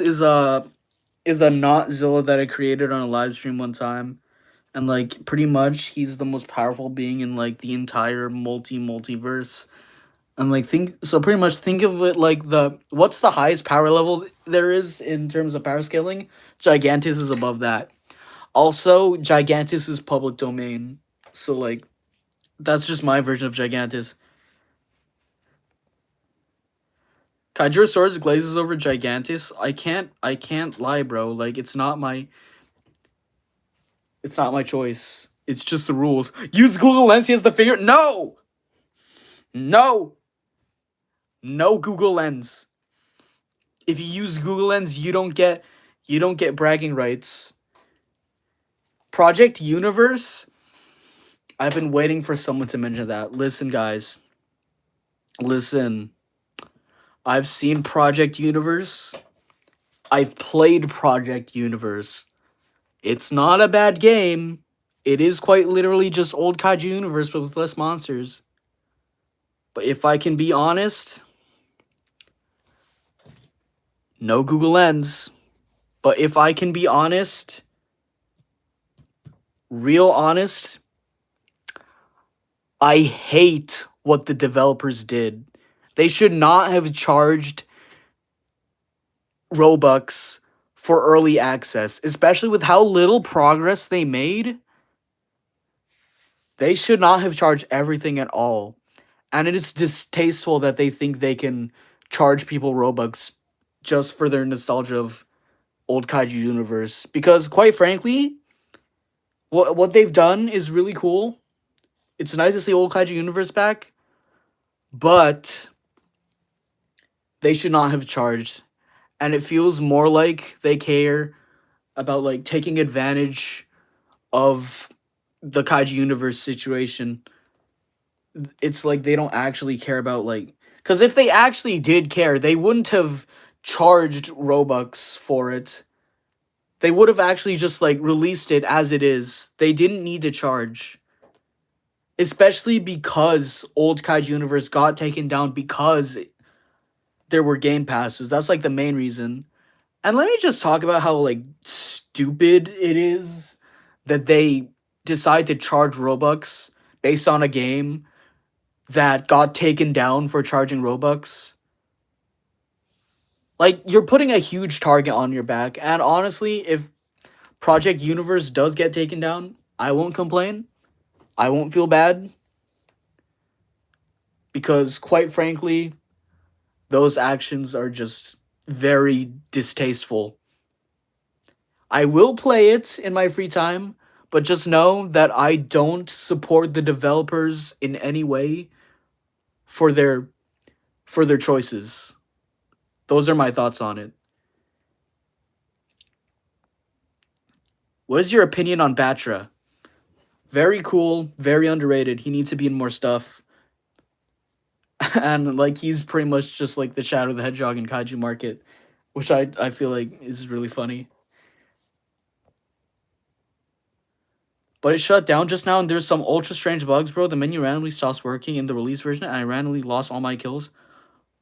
Speaker 1: is a not Zilla that I created on a live stream one time. And, like, pretty much he's the most powerful being in, like, the entire multiverse. And, like, pretty much think of it like what's the highest power level there is in terms of power scaling? Gigantus is above that. Also, Gigantus is public domain. So, like, that's just my version of Gigantus. Kaijusaurus glazes over Gigantus. I can't lie, bro. Like it's not my choice. It's just the rules. Use Google Lens, he has the figure. No! No! No Google Lens. If you use Google Lens, you don't get bragging rights. Project Universe? I've been waiting for someone to mention that. Listen, guys. Listen. I've seen Project Universe. I've played Project Universe. It's not a bad game. It is quite literally just old Kaiju Universe, but with less monsters. But if I can be honest, no Google Lens. But if I can be honest, real honest, I hate what the developers did. They should not have charged Robux for early access, especially with how little progress they made. They should not have charged everything at all. And it is distasteful that they think they can charge people Robux just for their nostalgia of old Kaiju Universe. Because quite frankly, what they've done is really cool. It's nice to see old Kaiju Universe back, but they should not have charged. And it feels more like they care about like taking advantage of the Kaiju Universe situation. It's like they don't actually care about like, because if they actually did care, they wouldn't have charged Robux for it. They would have actually just like released it as it is. They didn't need to charge. Especially because old Kaiju Universe got taken down because there were game passes. That's like the main reason. And let me just talk about how like stupid it is that they decide to charge Robux based on a game that got taken down for charging Robux. Like, you're putting a huge target on your back. And honestly, if Project Universe does get taken down, I won't complain. I won't feel bad. Because, quite frankly, those actions are just very distasteful. I will play it in my free time, but just know that I don't support the developers in any way for their choices. Those are my thoughts on it. What is your opinion on Batra? Very cool, very underrated. He needs to be in more stuff. And like he's pretty much just like the Shadow the Hedgehog in Kaiju Market, which I feel like is really funny. But it shut down just now, and there's some ultra strange bugs, bro. The menu randomly stops working in the release version, and I randomly lost all my kills.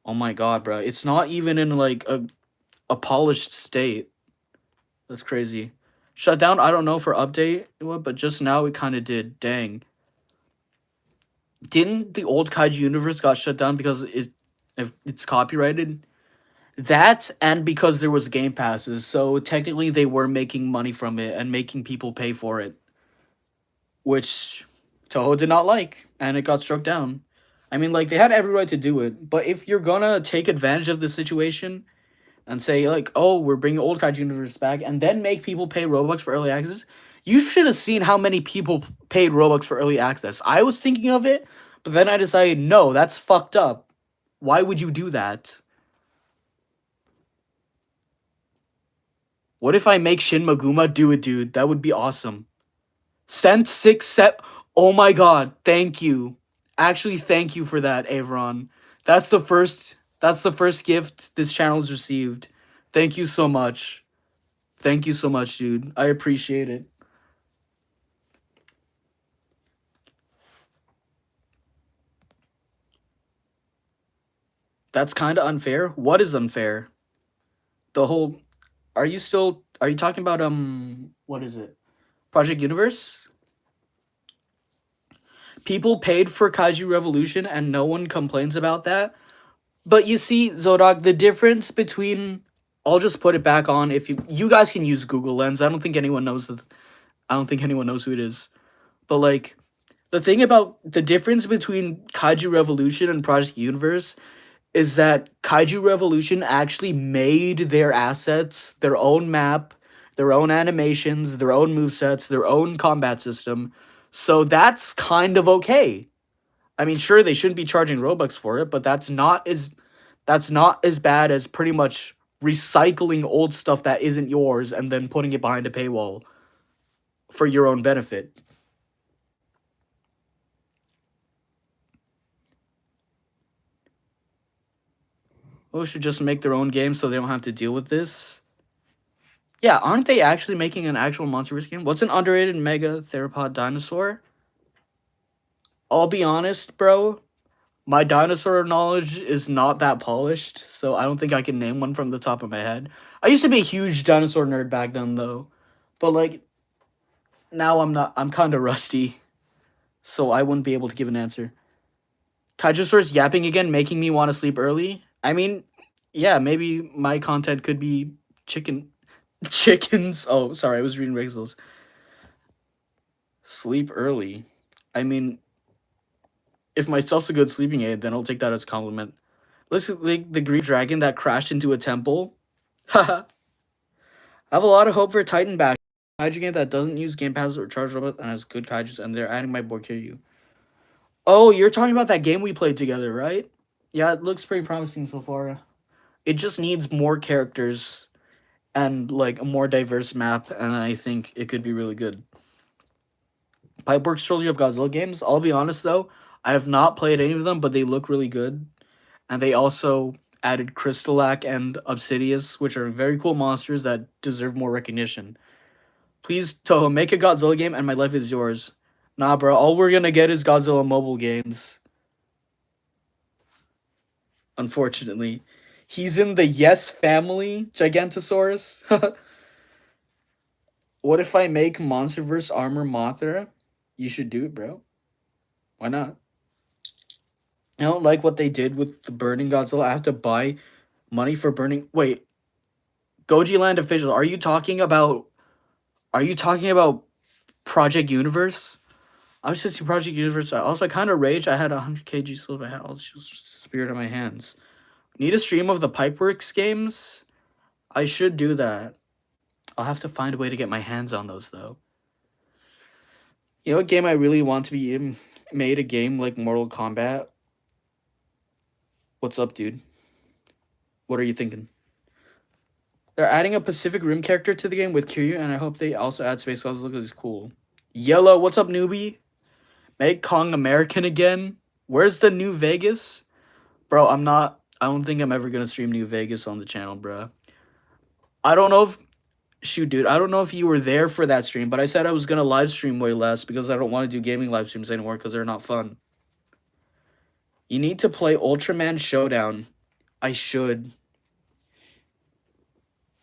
Speaker 1: Oh my god, bro. It's not even in like a polished state. That's crazy. Shut down, I don't know for update, but just now it kind of did. Dang. Didn't the old Kaiju Universe got shut down because it's copyrighted? That and because there was game passes, so technically they were making money from it and making people pay for it, which Toho did not like, and it got struck down. I mean, like, they had every right to do it, but if you're gonna take advantage of the situation and say, like, oh, we're bringing old Kaiju Universe back, and then make people pay Robux for early access, you should have seen how many people paid Robux for early access. I was thinking of it, but then I decided, no, that's fucked up. Why would you do that? What if I make Shin Maguma do it, dude? That would be awesome. Sent 6 set. Oh my god, thank you. Actually, thank you for that, Avron. That's the first gift this channel's received. Thank you so much. Thank you so much, dude. I appreciate it. That's kind of unfair. What is unfair? The whole are you talking about what is it? Project Universe? People paid for Kaiju Revolution and no one complains about that. But you see, Zodok, the difference between I'll just put it back on if you guys can use Google Lens. I don't think anyone knows who it is. But like the thing about the difference between Kaiju Revolution and Project Universe is that Kaiju Revolution actually made their assets, their own map, their own animations, their own movesets, their own combat system. So that's kind of okay. I mean, sure they shouldn't be charging Robux for it, but that's not as bad as pretty much recycling old stuff that isn't yours and then putting it behind a paywall for your own benefit. Well, should just make their own game so they don't have to deal with this. Yeah, aren't they actually making an actual Monsterverse game? What's an underrated mega theropod dinosaur? I'll be honest, bro. My dinosaur knowledge is not that polished, so I don't think I can name one from the top of my head. I used to be a huge dinosaur nerd back then, though. But, like, now I'm not. I'm kind of rusty, so I wouldn't be able to give an answer. Kaijusaur's yapping again, making me want to sleep early. I mean, yeah, maybe my content could be chicken. Chickens. Oh, sorry, I was reading Rexels. Sleep early. I mean, if my stuff's a good sleeping aid, then I'll take that as a compliment. Listen, like the Greek dragon that crashed into a temple. Haha. I have a lot of hope for Titan Bash. Kaiju game that doesn't use game passes or charge robots and has good kaijus, and they're adding my board Kiryu. Oh, you're talking about that game we played together, right? Yeah, it looks pretty promising so far. It just needs more characters and like a more diverse map, and I think it could be really good. Pipeworks trilogy of Godzilla games. I'll be honest though, I have not played any of them, but they look really good. And they also added Crystalak and Obsidius, which are very cool monsters that deserve more recognition. Please, Toho, make a Godzilla game and my life is yours. Nah, bro, all we're gonna get is Godzilla mobile games. Unfortunately. He's in the Yes family, Gigantosaurus. What if I make Monsterverse Armor Mothra? You should do it, bro. Why not? I don't like what they did with the Burning Godzilla. I have to buy money for burning. Wait, Goji Land official. Are you talking about Project Universe? I was just Project Universe. I kind of rage. I had 100 kg silver. I had all the spirit in my hands. Need a stream of the Pipeworks games? I should do that. I'll have to find a way to get my hands on those though. You know what game I really want to be in? Made a game like Mortal Kombat. What's up, dude? What are you thinking? They're adding a Pacific Rim character to the game with Kiryu, and I hope they also add Space Godzilla because it's cool. Yellow, what's up, newbie? Make Kong American again? Where's the New Vegas? Bro, I don't think I'm ever gonna stream New Vegas on the channel, bro. I don't know if... Shoot, dude, I don't know if you were there for that stream, but I said I was gonna live stream way less because I don't want to do gaming live streams anymore because they're not fun. You need to play Ultraman Showdown. I should.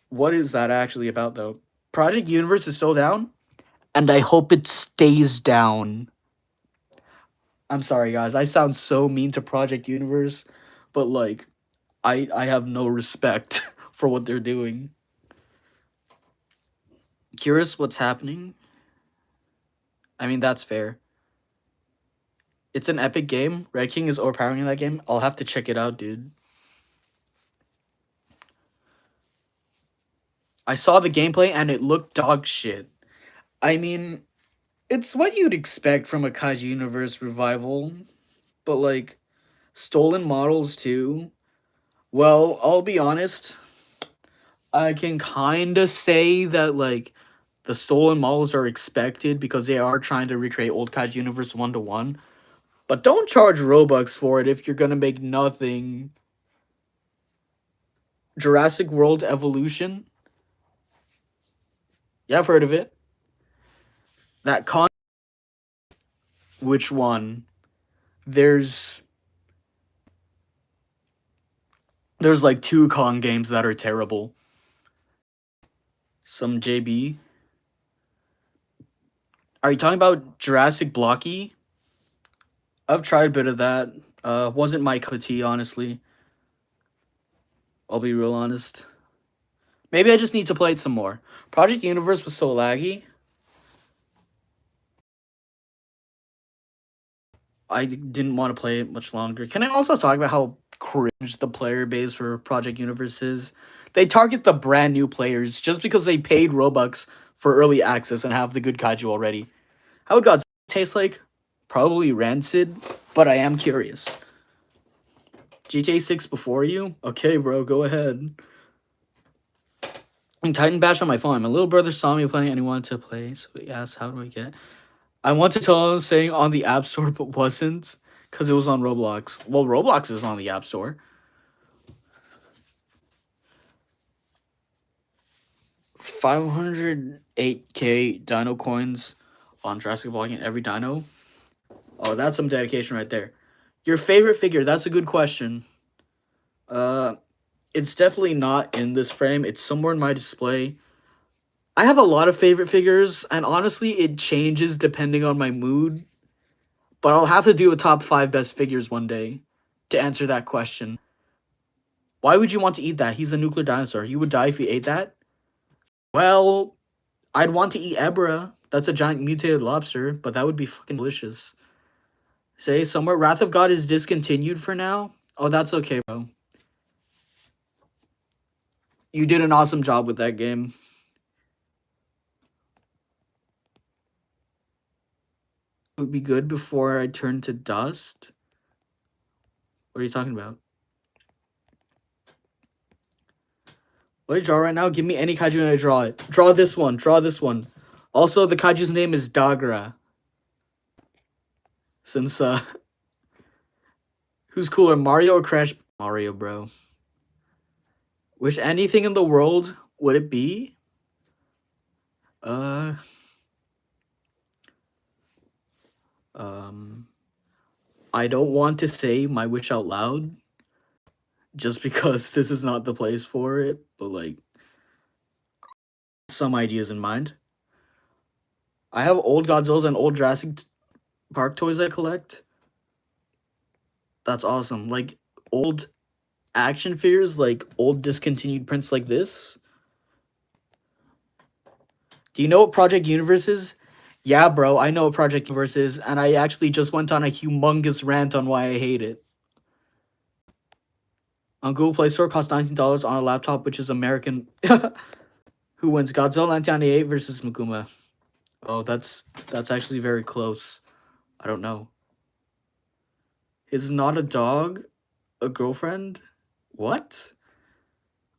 Speaker 1: What is that actually about, though? Project Universe is still down? And I hope it stays down. I'm sorry, guys. I sound so mean to Project Universe, but, like, I have no respect for what they're doing. Curious what's happening? I mean, that's fair. It's an epic game. Red King is overpowering in that game. I'll have to check it out, dude. I saw the gameplay and it looked dog shit. I mean, it's what you'd expect from a Kaiji Universe revival, but like stolen models too. Well, I'll be honest. I can kind of say that like the stolen models are expected because they are trying to recreate old Kaiji Universe 1-to-1. But don't charge Robux for it if you're gonna make nothing. Jurassic World Evolution. Yeah, I've heard of it. That con. Which one? There's there's like two Kong games that are terrible. Some JB. Are you talking about Jurassic Blocky? I've tried a bit of that. Wasn't my cup of tea, honestly. I'll be real honest. Maybe I just need to play it some more. Project Universe was so laggy. I didn't want to play it much longer. Can I also talk about how cringe the player base for Project Universes. They target the brand new players just because they paid Robux for early access and have the good kaiju already. How would Godzilla taste like? Probably rancid, but I am curious. GTA 6 before you? Okay, bro, go ahead. And Titan Bash on my phone. My little brother saw me playing and he wanted to play, so he asked, how do I get? I want to tell him saying on the App Store, but wasn't because it was on Roblox. Well, Roblox is on the App Store. 508k dino coins on Jurassic Park and every dino. Oh, that's some dedication right there. Your favorite figure? That's a good question. It's definitely not in this frame. It's somewhere in my display. I have a lot of favorite figures, and honestly, it changes depending on my mood. But I'll have to do a top 5 best figures one day to answer that question. Why would you want to eat that? He's a nuclear dinosaur. You would die if you ate that? Well, I'd want to eat Ebra. That's a giant mutated lobster, but that would be fucking delicious. Say somewhere Wrath of God is discontinued for now. Oh, that's okay, bro. You did an awesome job with that game. It would be good before I turn to dust. What are you talking about? What do I draw right now? Give me any kaiju and I draw it. Draw this one. Draw this one. Also, the kaiju's name is Dagra. Since, who's cooler, Mario or Crash? Mario, bro. Which anything in the world would it be? I don't want to say my wish out loud just because this is not the place for it, but like some ideas in mind. I have old Godzillas and old Jurassic Park toys I collect. That's awesome. Like old action figures, like old discontinued prints like this. Do you know what Project Universe is? Yeah, bro, I know what Project Universe is, and I actually just went on a humongous rant on why I hate it. On Google Play Store, costs $19 on a laptop, which is American. Who wins? Godzilla 1998 versus Makuma. Oh, that's actually very close. I don't know. Is not a dog a girlfriend? What?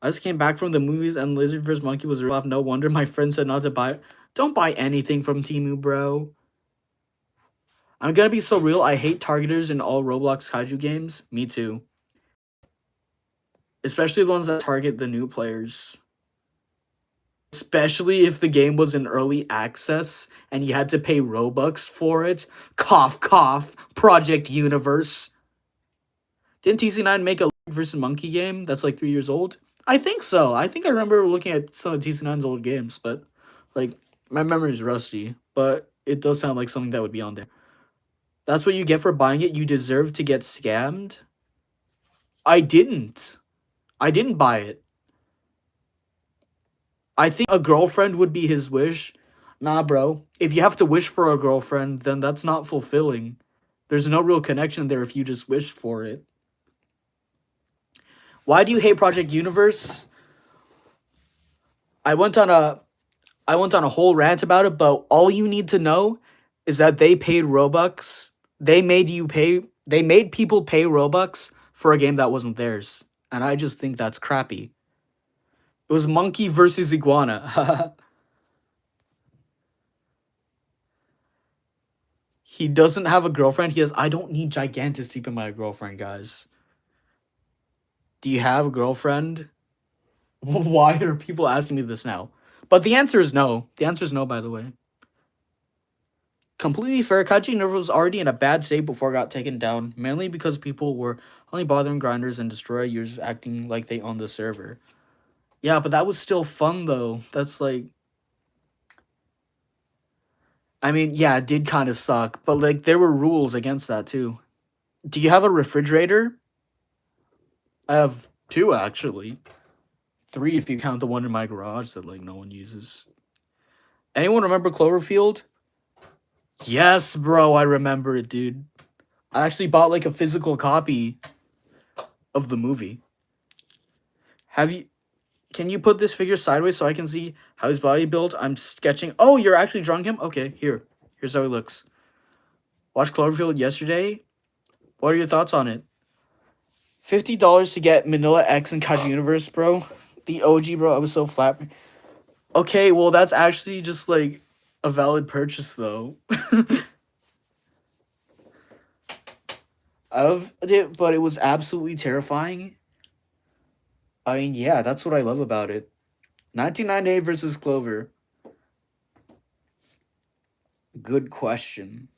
Speaker 1: I just came back from the movies and Lizard vs. Monkey was real. No wonder my friend said not to buy it. Don't buy anything from Temu, bro. I'm gonna be so real. I hate targeters in all Roblox kaiju games. Me too. Especially the ones that target the new players. Especially if the game was in early access and you had to pay Robux for it. Cough, cough. Project Universe. Didn't TC9 make a Lizard vs. Monkey game that's like 3 years old? I think so. I think I remember looking at some of TC9's old games, but like my memory is rusty. But it does sound like something that would be on there. That's what you get for buying it. You deserve to get scammed. I didn't buy it. I think a girlfriend would be his wish. Nah, bro. If you have to wish for a girlfriend, then that's not fulfilling. There's no real connection there if you just wish for it. Why do you hate Project Universe? I went on a whole rant about it, but all you need to know is that they paid Robux. They made people pay Robux for a game that wasn't theirs. And I just think that's crappy. It was monkey versus iguana. He doesn't have a girlfriend. He has, I don't need Gigantus to be my girlfriend, guys. Do you have a girlfriend? Why are people asking me this now? But the answer is no. The answer is no, by the way. Completely fair. Kaiju Universe was already in a bad state before it got taken down, mainly because people were only bothering grinders and destroyer users acting like they owned the server. Yeah, but that was still fun, though. That's like... I mean, yeah, it did kind of suck, but like there were rules against that, too. Do you have a refrigerator? I have 2, actually. 3 if you count the one in my garage that like no one uses. Anyone remember Cloverfield? Yes, bro, I remember it, dude. I actually bought like a physical copy. of the movie. Have you? Can you put this figure sideways so I can see how his body built? I'm sketching. Oh, you're actually drawing him? Okay, here. Here's how he looks. Watched Cloverfield yesterday. What are your thoughts on it? $50 to get Manila X and Kaiju Universe, bro. The OG, bro. I was so flat. Okay, well, that's actually just like a valid purchase, though. I loved it, but it was absolutely terrifying. I mean, yeah, that's what I love about it. 1998 versus Clover. Good question.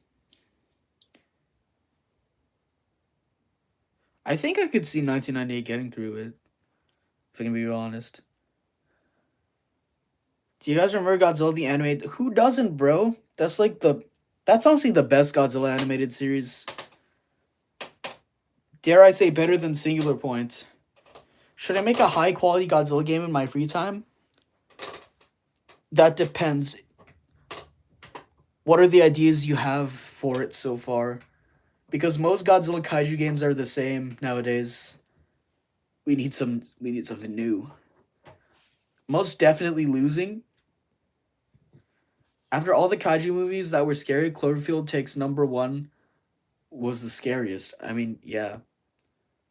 Speaker 1: I think I could see 1998 getting through it, if I can be real honest. Do you guys remember Godzilla the animated? Who doesn't, bro? That's like that's honestly the best Godzilla animated series. Dare I say better than Singular Point. Should I make a high quality Godzilla game in my free time? That depends. What are the ideas you have for it so far? Because most Godzilla kaiju games are the same nowadays. We need something new. Most definitely losing. After all the kaiju movies that were scary, Cloverfield takes number one was the scariest. I mean, yeah.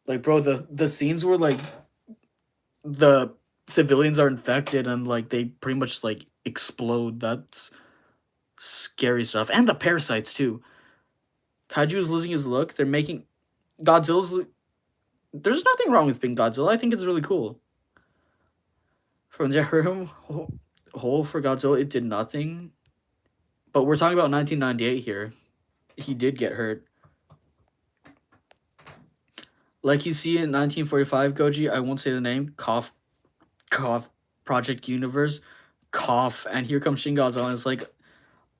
Speaker 1: Like, bro, the scenes where like the civilians are infected and like they pretty much like explode. That's scary stuff. And the parasites too. Kaiju is losing his look. They're making Godzilla's. There's nothing wrong with being Godzilla. I think it's really cool. From the room hole for Godzilla, it did nothing. But we're talking about 1998 here. He did get hurt. Like you see in 1945, Goji, I won't say the name. Cough, cough, Project Universe, cough, and here comes Shin Godzilla. And it's like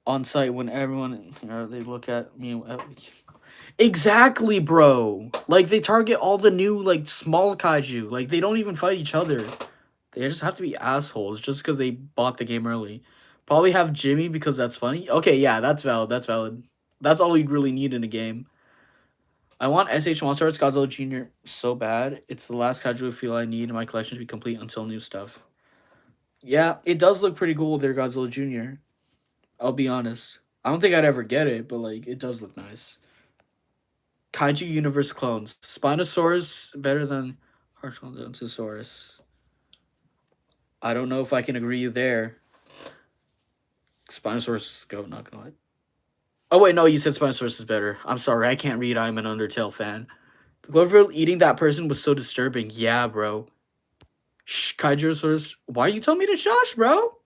Speaker 1: on site when everyone, they look at me. Exactly, bro. Like they target all the new like small kaiju. Like they don't even fight each other. They just have to be assholes just because they bought the game early. Probably have Jimmy because that's funny. Okay, yeah, that's valid. That's valid. That's all you'd really need in a game. I want SH Monster Arts Godzilla Jr. so bad. It's the last kaiju I feel I need in my collection to be complete until new stuff. Yeah, it does look pretty cool there, Godzilla Jr. I'll be honest. I don't think I'd ever get it, but like it does look nice. Kaiju Universe clones. Spinosaurus better than Hartrodontosaurus. I don't know if I can agree there. Spinosaurus is go, not gonna lie. Oh wait, no, you said Spinosaurus is better. I'm sorry, I can't read. I'm an Undertale fan. The Cloverfield eating that person was so disturbing. Yeah, bro. Shh, Kaijusaurus. Why are you telling me to shush, bro?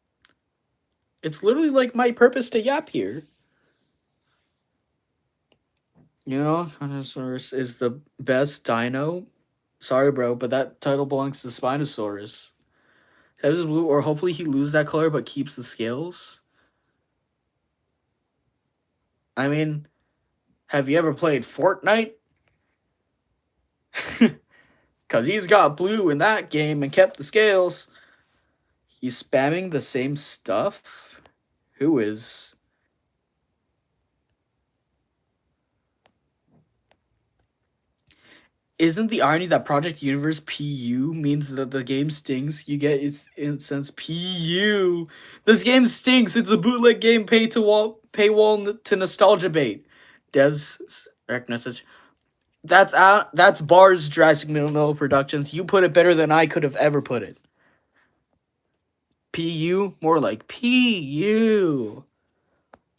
Speaker 1: It's literally like my purpose to yap here. You know, Kaijusaurus is the best dino. Sorry, bro, but that title belongs to Spinosaurus. Head is blue, or hopefully he loses that color but keeps the scales. I mean, have you ever played Fortnite? Because he's got blue in that game and kept the scales. He's spamming the same stuff? Who is? Isn't the irony that Project Universe PU means that the game stinks? You get its instance PU. This game stinks. It's a bootleg game paywall to nostalgia bait. Devs recognize that's Bars Jurassic Middle Productions. You put it better than I could have ever put it. PU? More like PU.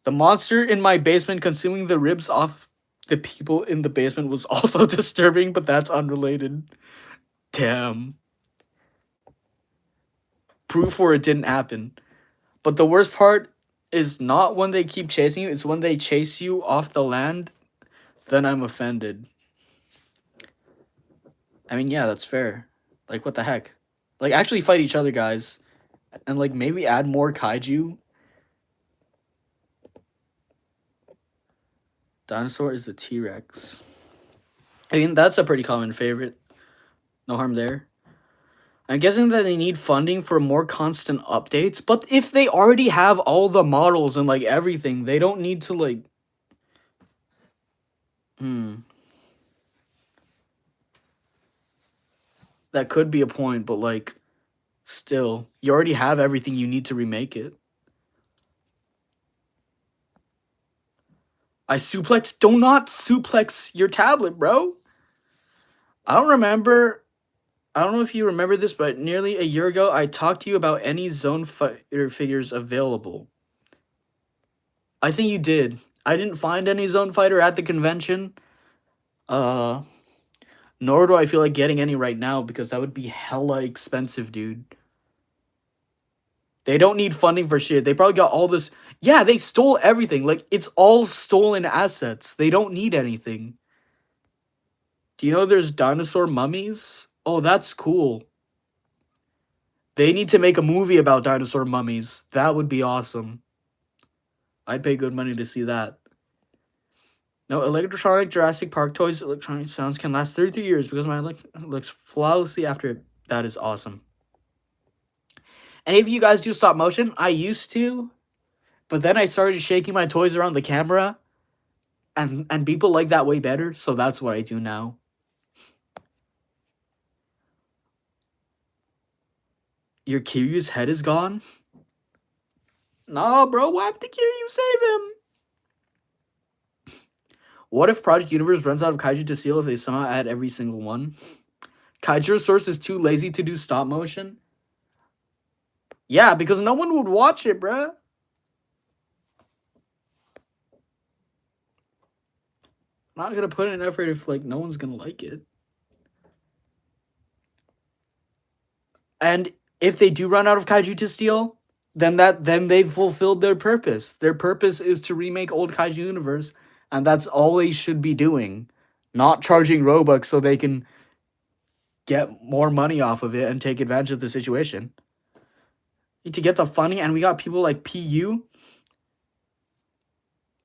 Speaker 1: The monster in my basement consuming the ribs off the people in the basement was also disturbing, but that's unrelated. Damn. Proof for it didn't happen. But the worst part is not when they keep chasing you, it's when they chase you off the land, then I'm offended. I mean, yeah, that's fair. Like, what the heck? Like, actually fight each other, guys. And, like, maybe add more kaiju. Dinosaur is the T-Rex. I mean, that's a pretty common favorite. No harm there. I'm guessing that they need funding for more constant updates, but if they already have all the models and, like, everything, they don't need to, like... That could be a point, but like, still, you already have everything you need to remake it. Do not suplex your tablet, bro. I don't remember. I don't know if you remember this, but nearly a year ago, I talked to you about any Zone Fighter figures available. I think you did. I didn't find any Zone Fighter at the convention. Uh, Nor do I feel like getting any right now because that would be hella expensive, dude. They don't need funding for shit. They probably got all this. Yeah, they stole everything. Like, it's all stolen assets. They don't need anything. Do you know there's dinosaur mummies? Oh, that's cool. They need to make a movie about dinosaur mummies. That would be awesome. I'd pay good money to see that. No, electronic Jurassic Park toys, electronic sounds can last 33 years because my looks flawlessly after it. That is awesome. And if you guys do stop motion, I used to, but then I started shaking my toys around the camera, and people like that way better, so that's what I do now. Your Kiryu's head is gone? Nah, bro, what happened to Kiryu? Save him! What if Project Universe runs out of kaiju to steal if they somehow add every single one? Kaiju Source is too lazy to do stop motion? Yeah, because no one would watch it, bruh. I'm not gonna put in effort if like no one's gonna like it. And if they do run out of kaiju to steal, then they've fulfilled their purpose. Their purpose is to remake old kaiju universe, and that's all they should be doing. Not charging Robux so they can get more money off of it and take advantage of the situation. Need to get the funding, and we got people like PU.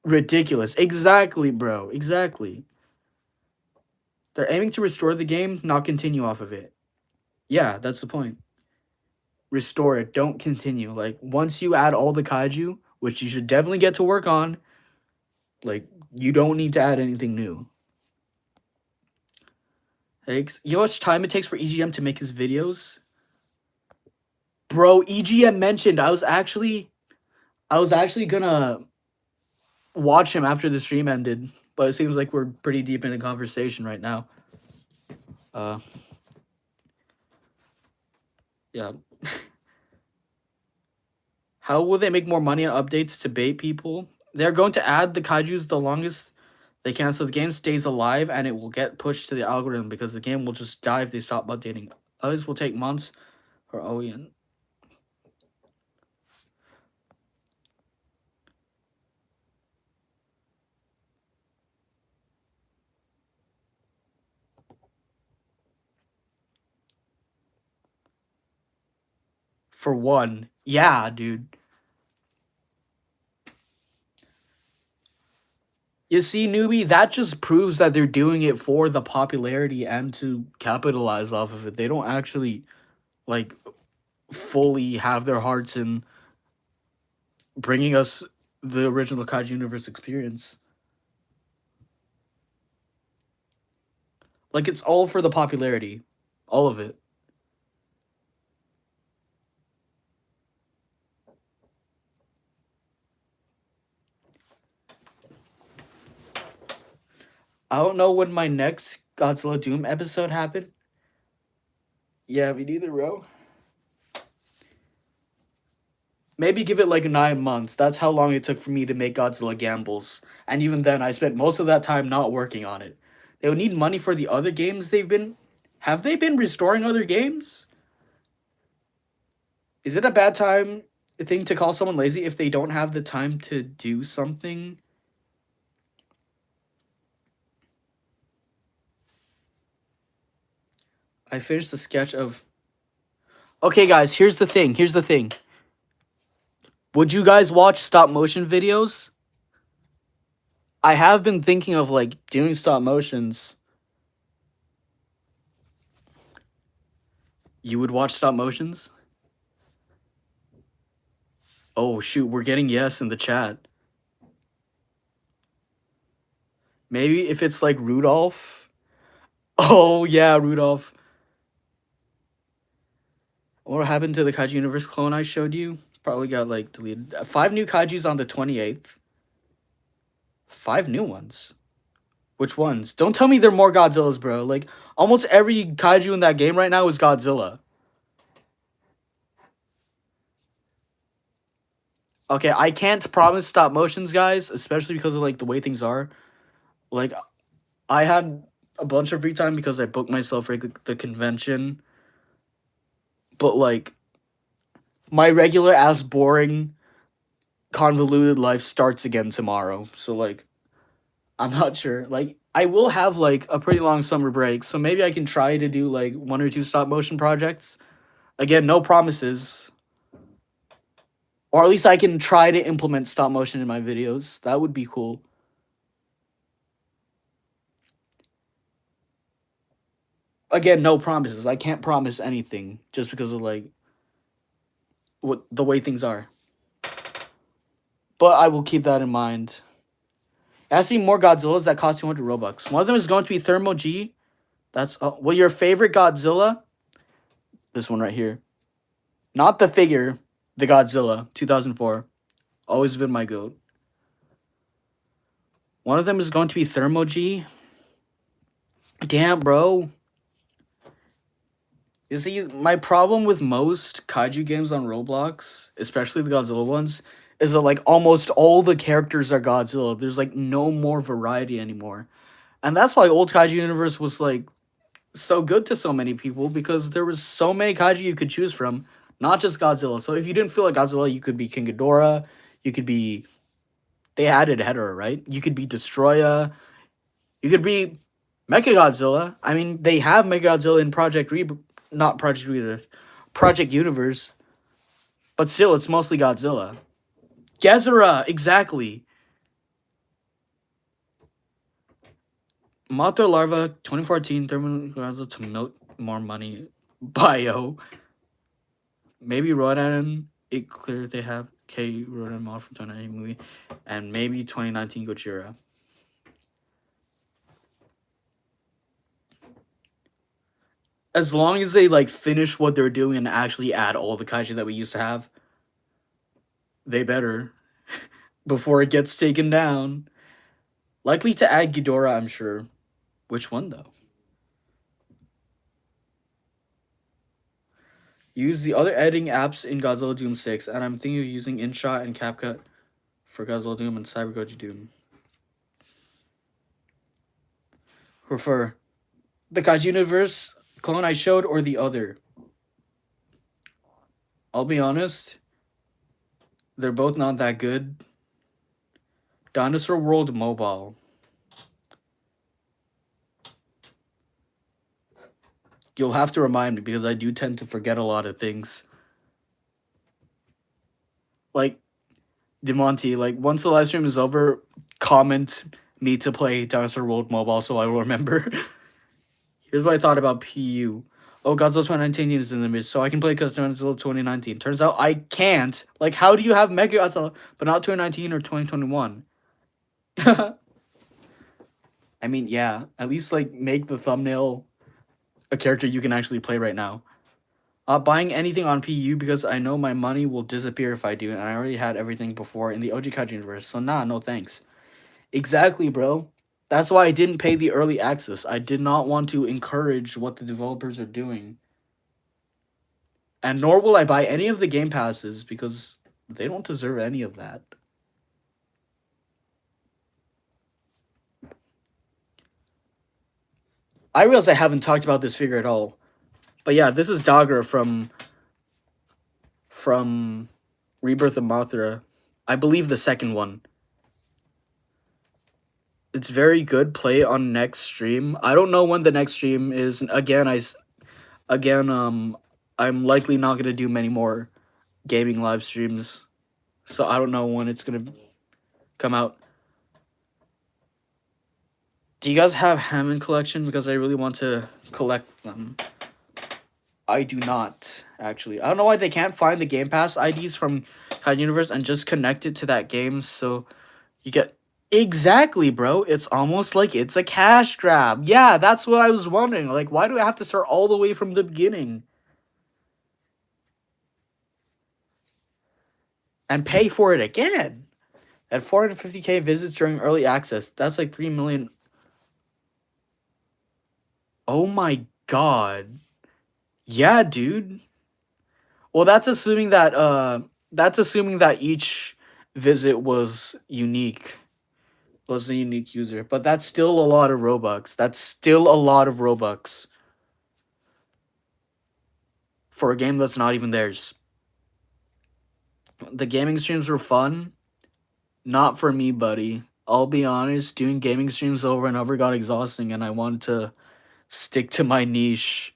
Speaker 1: Ridiculous. Exactly, bro. Exactly. They're aiming to restore the game, not continue off of it. Yeah, that's the point. Restore it. Don't continue. Like, once you add all the kaiju, which you should definitely get to work on, like, you don't need to add anything new. You know how much time it takes for EGM to make his videos? Bro, EGM mentioned I was actually gonna watch him after the stream ended, but it seems like we're pretty deep in a conversation right now. Yeah. How will they make more money on updates to bait people? They're going to add the kaijus the longest they can so the game stays alive and it will get pushed to the algorithm because the game will just die if they stop updating. Others will take months or OEN. For one. Yeah, dude. You see, newbie, that just proves that they're doing it for the popularity and to capitalize off of it. They don't actually, like, fully have their hearts in bringing us the original Kaiju Universe experience. Like, it's all for the popularity. All of it. I don't know when my next Godzilla Doom episode happened. Yeah, me neither, bro. Maybe give it like 9 months. That's how long it took for me to make Godzilla Gambles. And even then, I spent most of that time not working on it. They would need money for the other games they've been... Have they been restoring other games? Is it a bad thing to call someone lazy if they don't have the time to do something? I finished the sketch of... Okay, guys, here's the thing. Here's the thing. Would you guys watch stop motion videos? I have been thinking of, like, doing stop motions. You would watch stop motions? Oh, shoot, we're getting yes in the chat. Maybe if it's, like, Rudolph? Oh, yeah, Rudolph. What happened to the Kaiju Universe clone I showed you? Probably got like deleted. 5 new Kaijus on the 28th. 5 new ones. Which ones? Don't tell me they're more Godzillas, bro. Like almost every Kaiju in that game right now is Godzilla. Okay, I can't promise stop motions, guys, especially because of like the way things are. Like I had a bunch of free time because I booked myself for the convention. But like my regular ass boring convoluted life starts again tomorrow. So like I'm not sure. Like I will have like a pretty long summer break, so maybe I can try to do like 1 or 2 stop motion projects. Again, no promises. Or at least I can try to implement stop motion in my videos. That would be cool. Again, no promises. I can't promise anything just because of like what the way things are. But I will keep that in mind. I see more Godzillas that cost 200 Robux. One of them is going to be Thermo G. That's well, your favorite Godzilla. This one right here, not the figure, the Godzilla 2004. Always been my goat. One of them is going to be Thermo G. Damn, bro. You see, my problem with most kaiju games on Roblox, especially the Godzilla ones, is that like almost all the characters are Godzilla. There's like no more variety anymore. And that's why old Kaiju Universe was like so good to so many people because there was so many kaiju you could choose from, not just Godzilla. So if you didn't feel like Godzilla, you could be King Ghidorah, you could be they added Hedorah, right? You could be Destroya, you could be Mechagodzilla. I mean, they have Mechagodzilla in not Project Rebirth, Project Universe, but still, it's mostly Godzilla. Gezera, exactly. Mothra Larva, 2014, Thermal Godzilla to milk more money. Bio. Maybe Rodan. It clear they have K Rodan mod from 2019 movie, and maybe 2019 Gojira. As long as they like finish what they're doing and actually add all the kaiju that we used to have, they better before it gets taken down. Likely to add Ghidorah, I'm sure. Which one though? Use the other editing apps in Godzilla Doom 6, and I'm thinking of using InShot and CapCut for Godzilla Doom and Cyber Goji Doom. Prefer the Kaiju Universe clone I showed or the other? I'll be honest, they're both not that good. Dinosaur World Mobile. You'll have to remind me because I do tend to forget a lot of things. Like, DeMonte, like, once the live stream is over, comment me to play Dinosaur World Mobile so I will remember. Here's what I thought about PU. Oh, Godzilla 2019 is in the mid, so I can play Godzilla 2019. Turns out I can't. Like, how do you have Mega Godzilla, but not 2019 or 2021? I mean, yeah, at least, like, make the thumbnail a character you can actually play right now. Buying anything on PU because I know my money will disappear if I do, and I already had everything before in the OG Kaiju universe, so nah, no thanks. Exactly, bro. That's why I didn't pay the early access. I did not want to encourage what the developers are doing. And nor will I buy any of the Game Passes because they don't deserve any of that. I realize I haven't talked about this figure at all. But yeah, this is Dagger from Rebirth of Mothra. I believe the second one. It's very good. Play it on next stream. I don't know when the next stream is. Again, I'm likely not gonna do many more gaming live streams, so I don't know when it's gonna come out. Do you guys have Hammond collection? Because I really want to collect them. I do not, actually. I don't know why they can't find the Game Pass IDs from Kaiju Universe and just connect it to that game so you get... Exactly, bro. It's almost like it's a cash grab. Yeah, that's what I was wondering. Like, why do I have to start all the way from the beginning? and pay for it again. At 450K visits during early access, that's like 3 million. Oh my god. Yeah, dude. Well, that's assuming that each visit was a unique user, but that's still a lot of Robux. That's still a lot of Robux for a game that's not even theirs. The gaming streams were fun, not for me, buddy. I'll be honest, doing gaming streams over and over got exhausting and I wanted to stick to my niche.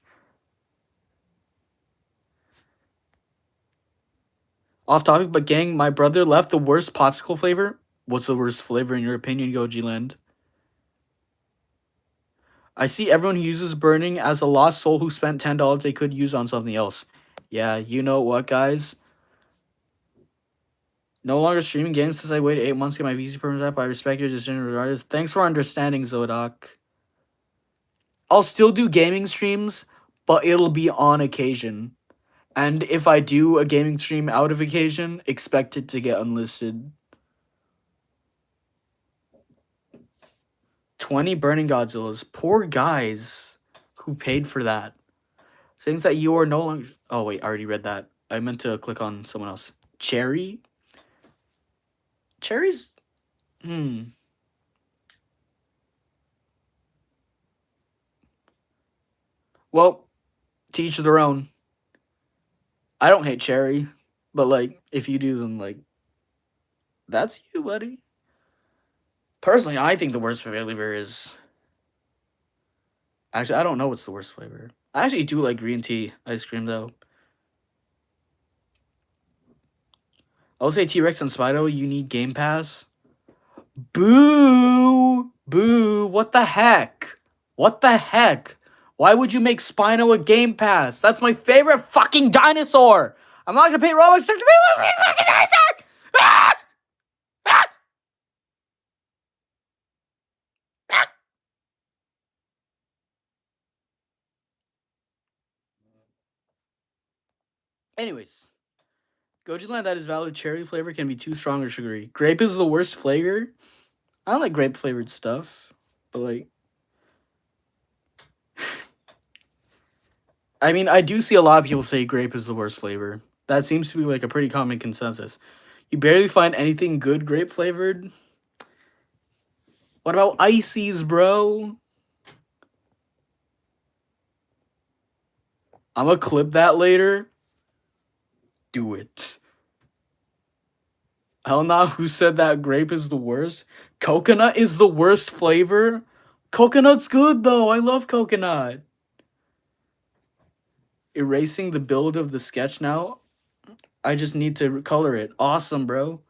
Speaker 1: Off topic, but gang, my brother left the worst popsicle flavor. What's the worst flavor in your opinion, Goji Land? I see everyone who uses burning as a lost soul who spent $10 they could use on something else. Yeah, you know what, guys? No longer streaming games since I waited 8 months to get my VC permit up. I respect your decision regardless. Thanks for understanding, Zodoc. I'll still do gaming streams, but it'll be on occasion. And if I do a gaming stream out of occasion, expect it to get unlisted. 20 Burning Godzillas. Poor guys who paid for that. Things that you are no longer... Oh, wait, I already read that. I meant to click on someone else. Cherry? Cherry's... Well, to each their own. I don't hate Cherry, but, like, if you do, then, like, that's you, buddy. Personally, I think the worst flavor is... Actually, I don't know what's the worst flavor. I actually do like green tea ice cream, though. I'll say T-Rex and Spyro, you need Game Pass. Boo! Boo! What the heck? What the heck? Why would you make Spino a Game Pass? That's my favorite fucking dinosaur! I'm not gonna pay Robux to be a fucking dinosaur! Ah! Ah! Ah! Anyways, Goji Land, that is valid. Cherry flavor can be too strong or sugary. Grape is the worst flavor. I don't like grape flavored stuff, but like... I mean, I do see a lot of people say grape is the worst flavor. That seems to be like a pretty common consensus. You barely find anything good grape flavored. What about ices, bro? I'm gonna clip that later. Do it. Hell nah, who said that grape is the worst? Coconut is the worst flavor? Coconut's good though. I love coconut. Erasing the build of the sketch now. I just need to color it. Awesome, bro.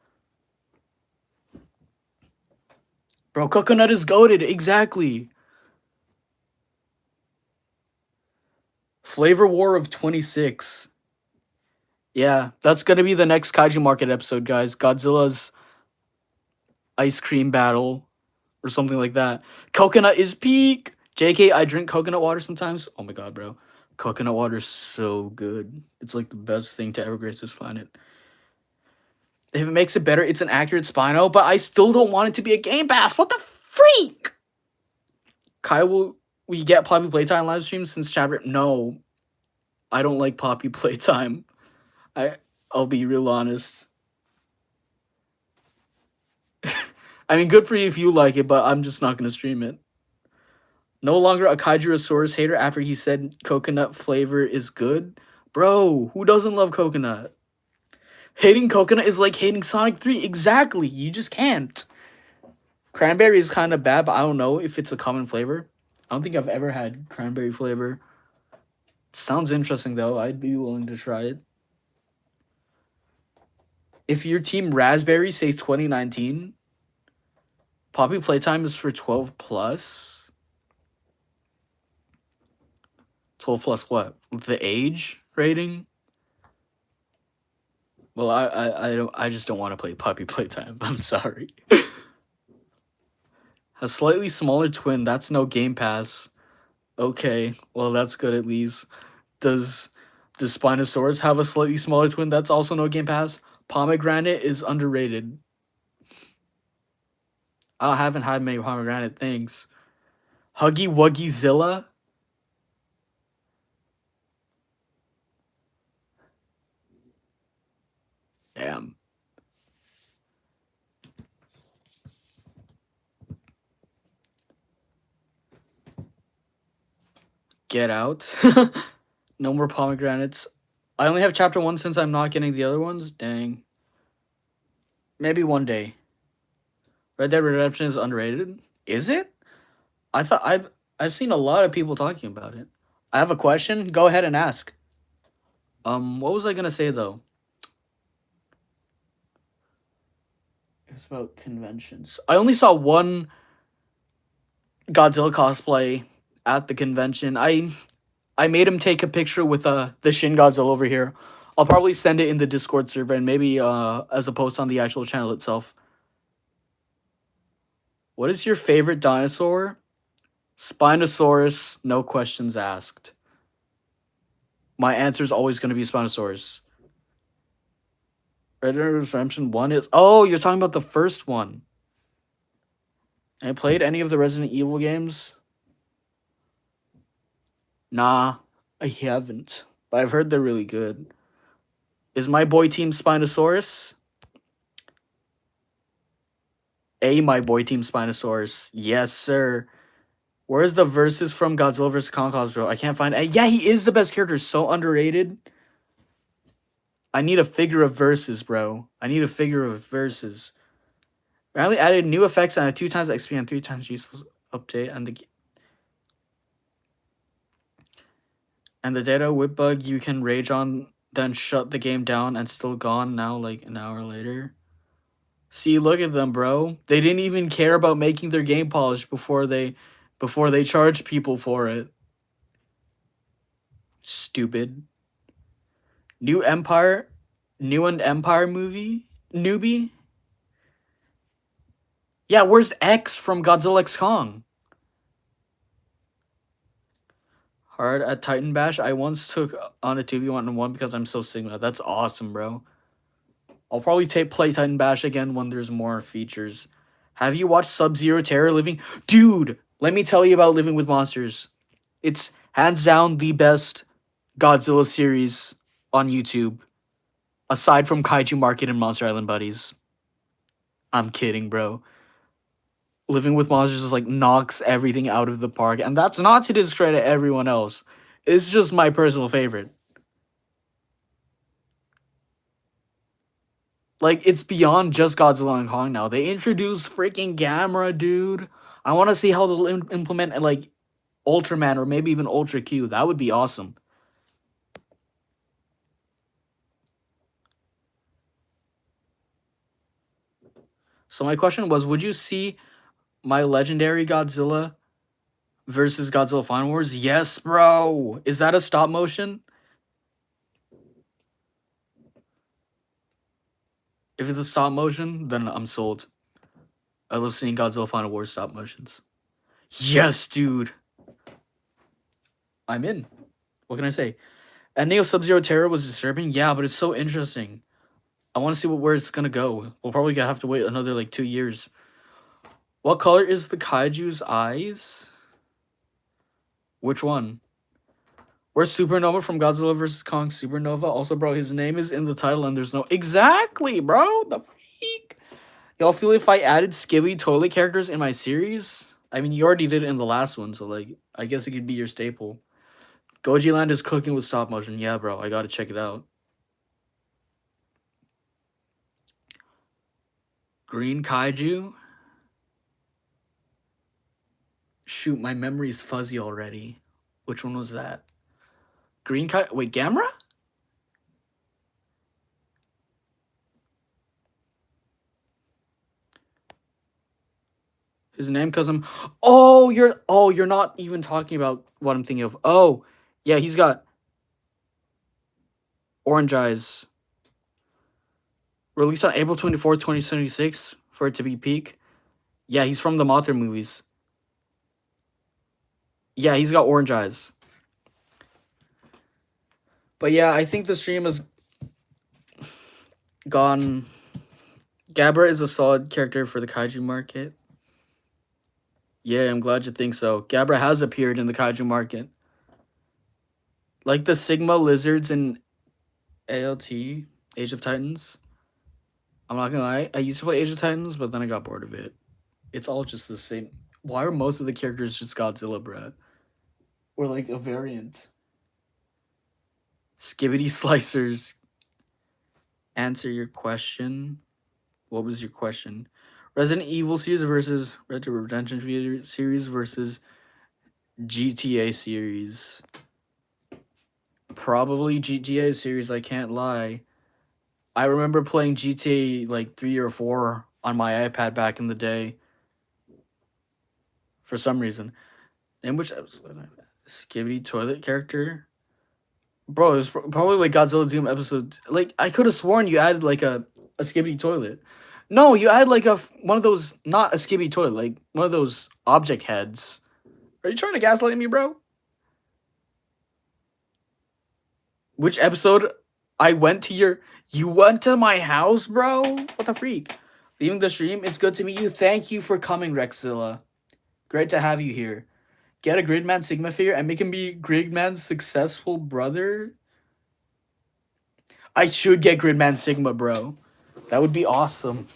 Speaker 1: Bro, coconut is goated. Exactly. Flavor War of 26. Yeah, that's gonna be the next Kaiju Market episode, guys. Godzilla's ice cream battle or something like that. Coconut is peak. JK, I drink coconut water sometimes. Oh my god, bro. Coconut water is so good. It's like the best thing to ever grace this planet. If it makes it better, it's an accurate Spino, but I still don't want it to be a Game Pass. What the freak? Kai, will we get Poppy Playtime live stream since chat? No. I don't like Poppy Playtime. I'll be real honest. I mean, good for you if you like it, but I'm just not going to stream it. No longer a Kaijurosaurus hater after he said coconut flavor is good. Bro, who doesn't love coconut? Hating coconut is like hating Sonic 3. Exactly. You just can't. Cranberry is kind of bad, but I don't know if it's a common flavor. I don't think I've ever had cranberry flavor. Sounds interesting, though. I'd be willing to try it. If your team Raspberry, say 2019, Poppy Playtime is for 12 plus. 12 plus what? The age rating? Well, I just don't want to play Poppy Playtime. I'm sorry. A slightly smaller twin, that's no Game Pass. Okay, well that's good at least. Does Spinosaurus have a slightly smaller twin that's also no Game Pass? Pomegranate is underrated. I haven't had many pomegranate things. Huggy Wuggy Zilla? Damn. Get Out. No more pomegranates. I only have chapter 1 since I'm not getting the other ones. Dang. Maybe one day. Red Dead Redemption is underrated. Is it? I thought I've seen a lot of people talking about it. I have a question. Go ahead and ask. What was I gonna say though? It was about conventions. I only saw one Godzilla cosplay at the convention. I made him take a picture with the Shin Godzilla over here. I'll probably send it in the Discord server and maybe as a post on the actual channel itself. What is your favorite dinosaur? Spinosaurus, no questions asked. My answer is always going to be Spinosaurus. Red Dead Redemption 1 is... Oh, you're talking about the first one. I played any of the Resident Evil games? Nah, I haven't. But I've heard they're really good. Is my boy team Spinosaurus? My boy team Spinosaurus. Yes, sir. Where's the verses from Godzilla vs. Kong cosplay? I can't find it. Yeah, he is the best character. So underrated. I need a figure of verses, bro. I need a figure of verses. Randomly added new effects and a 2 times XP and 3 times useless update and the data whip bug you can rage on, then shut the game down and still gone now like an hour later. See, look at them, bro. They didn't even care about making their game polished before they charged people for it. Stupid. New and Empire movie? Newbie? Yeah, where's X from Godzilla X Kong? Hard at Titan Bash. I once took on a 2v1 because I'm so Sigma. That's awesome, bro. I'll probably play Titan Bash again when there's more features. Have you watched Sub-Zero Terror Living? Dude, let me tell you about Living with Monsters. It's hands down the best Godzilla series on YouTube. Aside from Kaiju Market and Monster Island Buddies. I'm kidding, bro. Living with Monsters is like knocks everything out of the park. And that's not to discredit everyone else. It's just my personal favorite. Like, it's beyond just Godzilla and Kong now. They introduced freaking Gamera, dude. I want to see how they'll implement, like, Ultraman or maybe even Ultra Q. That would be awesome. So my question was, would you see my legendary Godzilla versus Godzilla Final Wars? Yes, bro. Is that a stop motion? If it's a stop motion, then I'm sold. I love seeing Godzilla Final Wars stop motions. Yes, dude. I'm in. What can I say? Ending of Sub-Zero Terror was disturbing. Yeah, but it's so interesting. I want to see where it's going to go. We'll probably have to wait another, like, 2 years. What color is the Kaiju's eyes? Which one? Where's Supernova from Godzilla vs. Kong Supernova? Also, bro, his name is in the title and there's no... Exactly, bro! The freak! Y'all feel if I added Skibby toilet characters in my series? I mean, you already did it in the last one, so, like, I guess it could be your staple. Goji Land is cooking with stop motion. Yeah, bro, I gotta check it out. Green Kaiju? Shoot, my memory's fuzzy already. Which one was that? Green Kaiju? Wait, Gamera? His name, cause I'm... Oh, you're not even talking about what I'm thinking of. Oh, yeah, he's got orange eyes. Released on April 24th, 2076 for it to be peak. Yeah, he's from the Mothra movies. Yeah, he's got orange eyes. But yeah, I think the stream is Gone. Gabra is a solid character for the kaiju market. Yeah, I'm glad you think so. Gabra has appeared in the kaiju market. Like the Sigma lizards in ALT, Age of Titans. I'm not gonna lie, I used to play Age of Titans, but then I got bored of it. It's all just the same. Why are most of the characters just Godzilla, bruh? Or like a variant? Skibbity Slicers. Answer your question. What was your question? Resident Evil series versus Red Dead Redemption series versus GTA series. Probably GTA series, I can't lie. I remember playing GTA like 3 or 4 on my iPad back in the day. For some reason. In which episode? Skibbity toilet character? Bro, it was probably like Godzilla Doom episode. Like, I could have sworn you added like a Skibbity toilet. No, you add like one of those, not a Skibbity toilet, like one of those object heads. Are you trying to gaslight me, bro? Which episode? You went to my house, bro? What the freak? Leaving the stream? It's good to meet you. Thank you for coming, Rexzilla. Great to have you here. Get a Gridman Sigma figure and make him be Gridman's successful brother? I should get Gridman Sigma, bro. That would be awesome.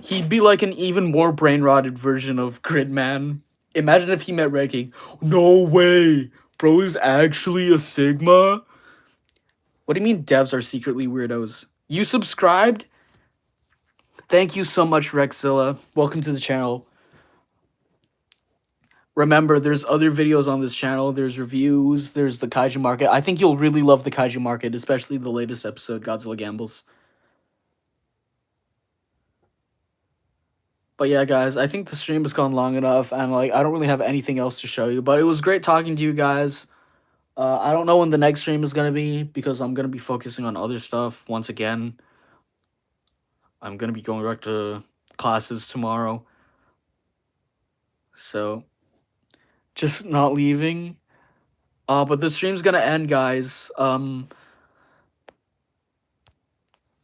Speaker 1: He'd be like an even more brain-rotted version of Gridman. Imagine if he met Red King. No way! Bro is actually a Sigma? What do you mean devs are secretly weirdos? You subscribed? Thank you so much, Rexzilla. Welcome to the channel. Remember, there's other videos on this channel. There's reviews. There's the kaiju market. I think you'll really love the kaiju market, especially the latest episode, Godzilla Gambles. But yeah, guys, I think the stream has gone long enough, and like I don't really have anything else to show you. But it was great talking to you guys. I don't know when the next stream is gonna be because I'm gonna be focusing on other stuff once again. I'm gonna be going back to classes tomorrow, so just not leaving. But the stream's gonna end, guys.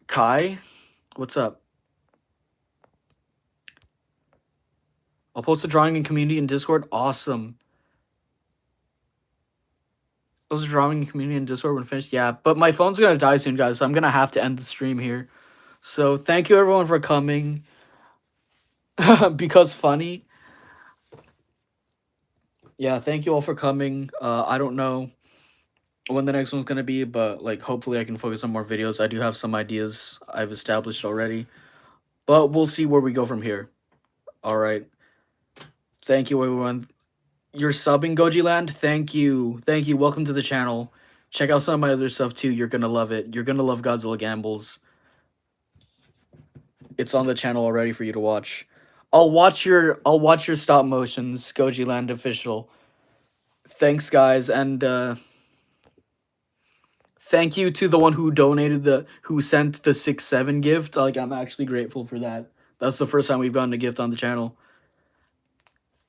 Speaker 1: Kai, what's up? I'll post a drawing in community and Discord. Awesome. I was drawing in community and Discord when finished. Yeah, but my phone's gonna die soon, guys. So I'm gonna have to end the stream here. So thank you everyone for coming. Because funny. Yeah, thank you all for coming. I don't know when the next one's gonna be, but like hopefully I can focus on more videos. I do have some ideas I've established already, but we'll see where we go from here. All right. Thank you, everyone. You're subbing, Gojiland. Thank you. Thank you. Welcome to the channel. Check out some of my other stuff too. You're gonna love it. You're gonna love Godzilla Gambles. It's on the channel already for you to watch. I'll watch your stop motions, Gojiland official. Thanks, guys, and thank you to the one who who sent the 6-7 gift. Like, I'm actually grateful for that. That's the first time we've gotten a gift on the channel.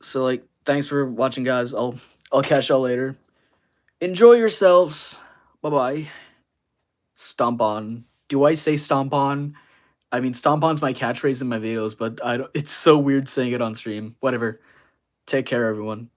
Speaker 1: So, like, thanks for watching, guys. I'll catch y'all later. Enjoy yourselves. Bye-bye. Stomp on. Do I say stomp on? I mean, stomp on's my catchphrase in my videos, but it's so weird saying it on stream. Whatever. Take care, everyone.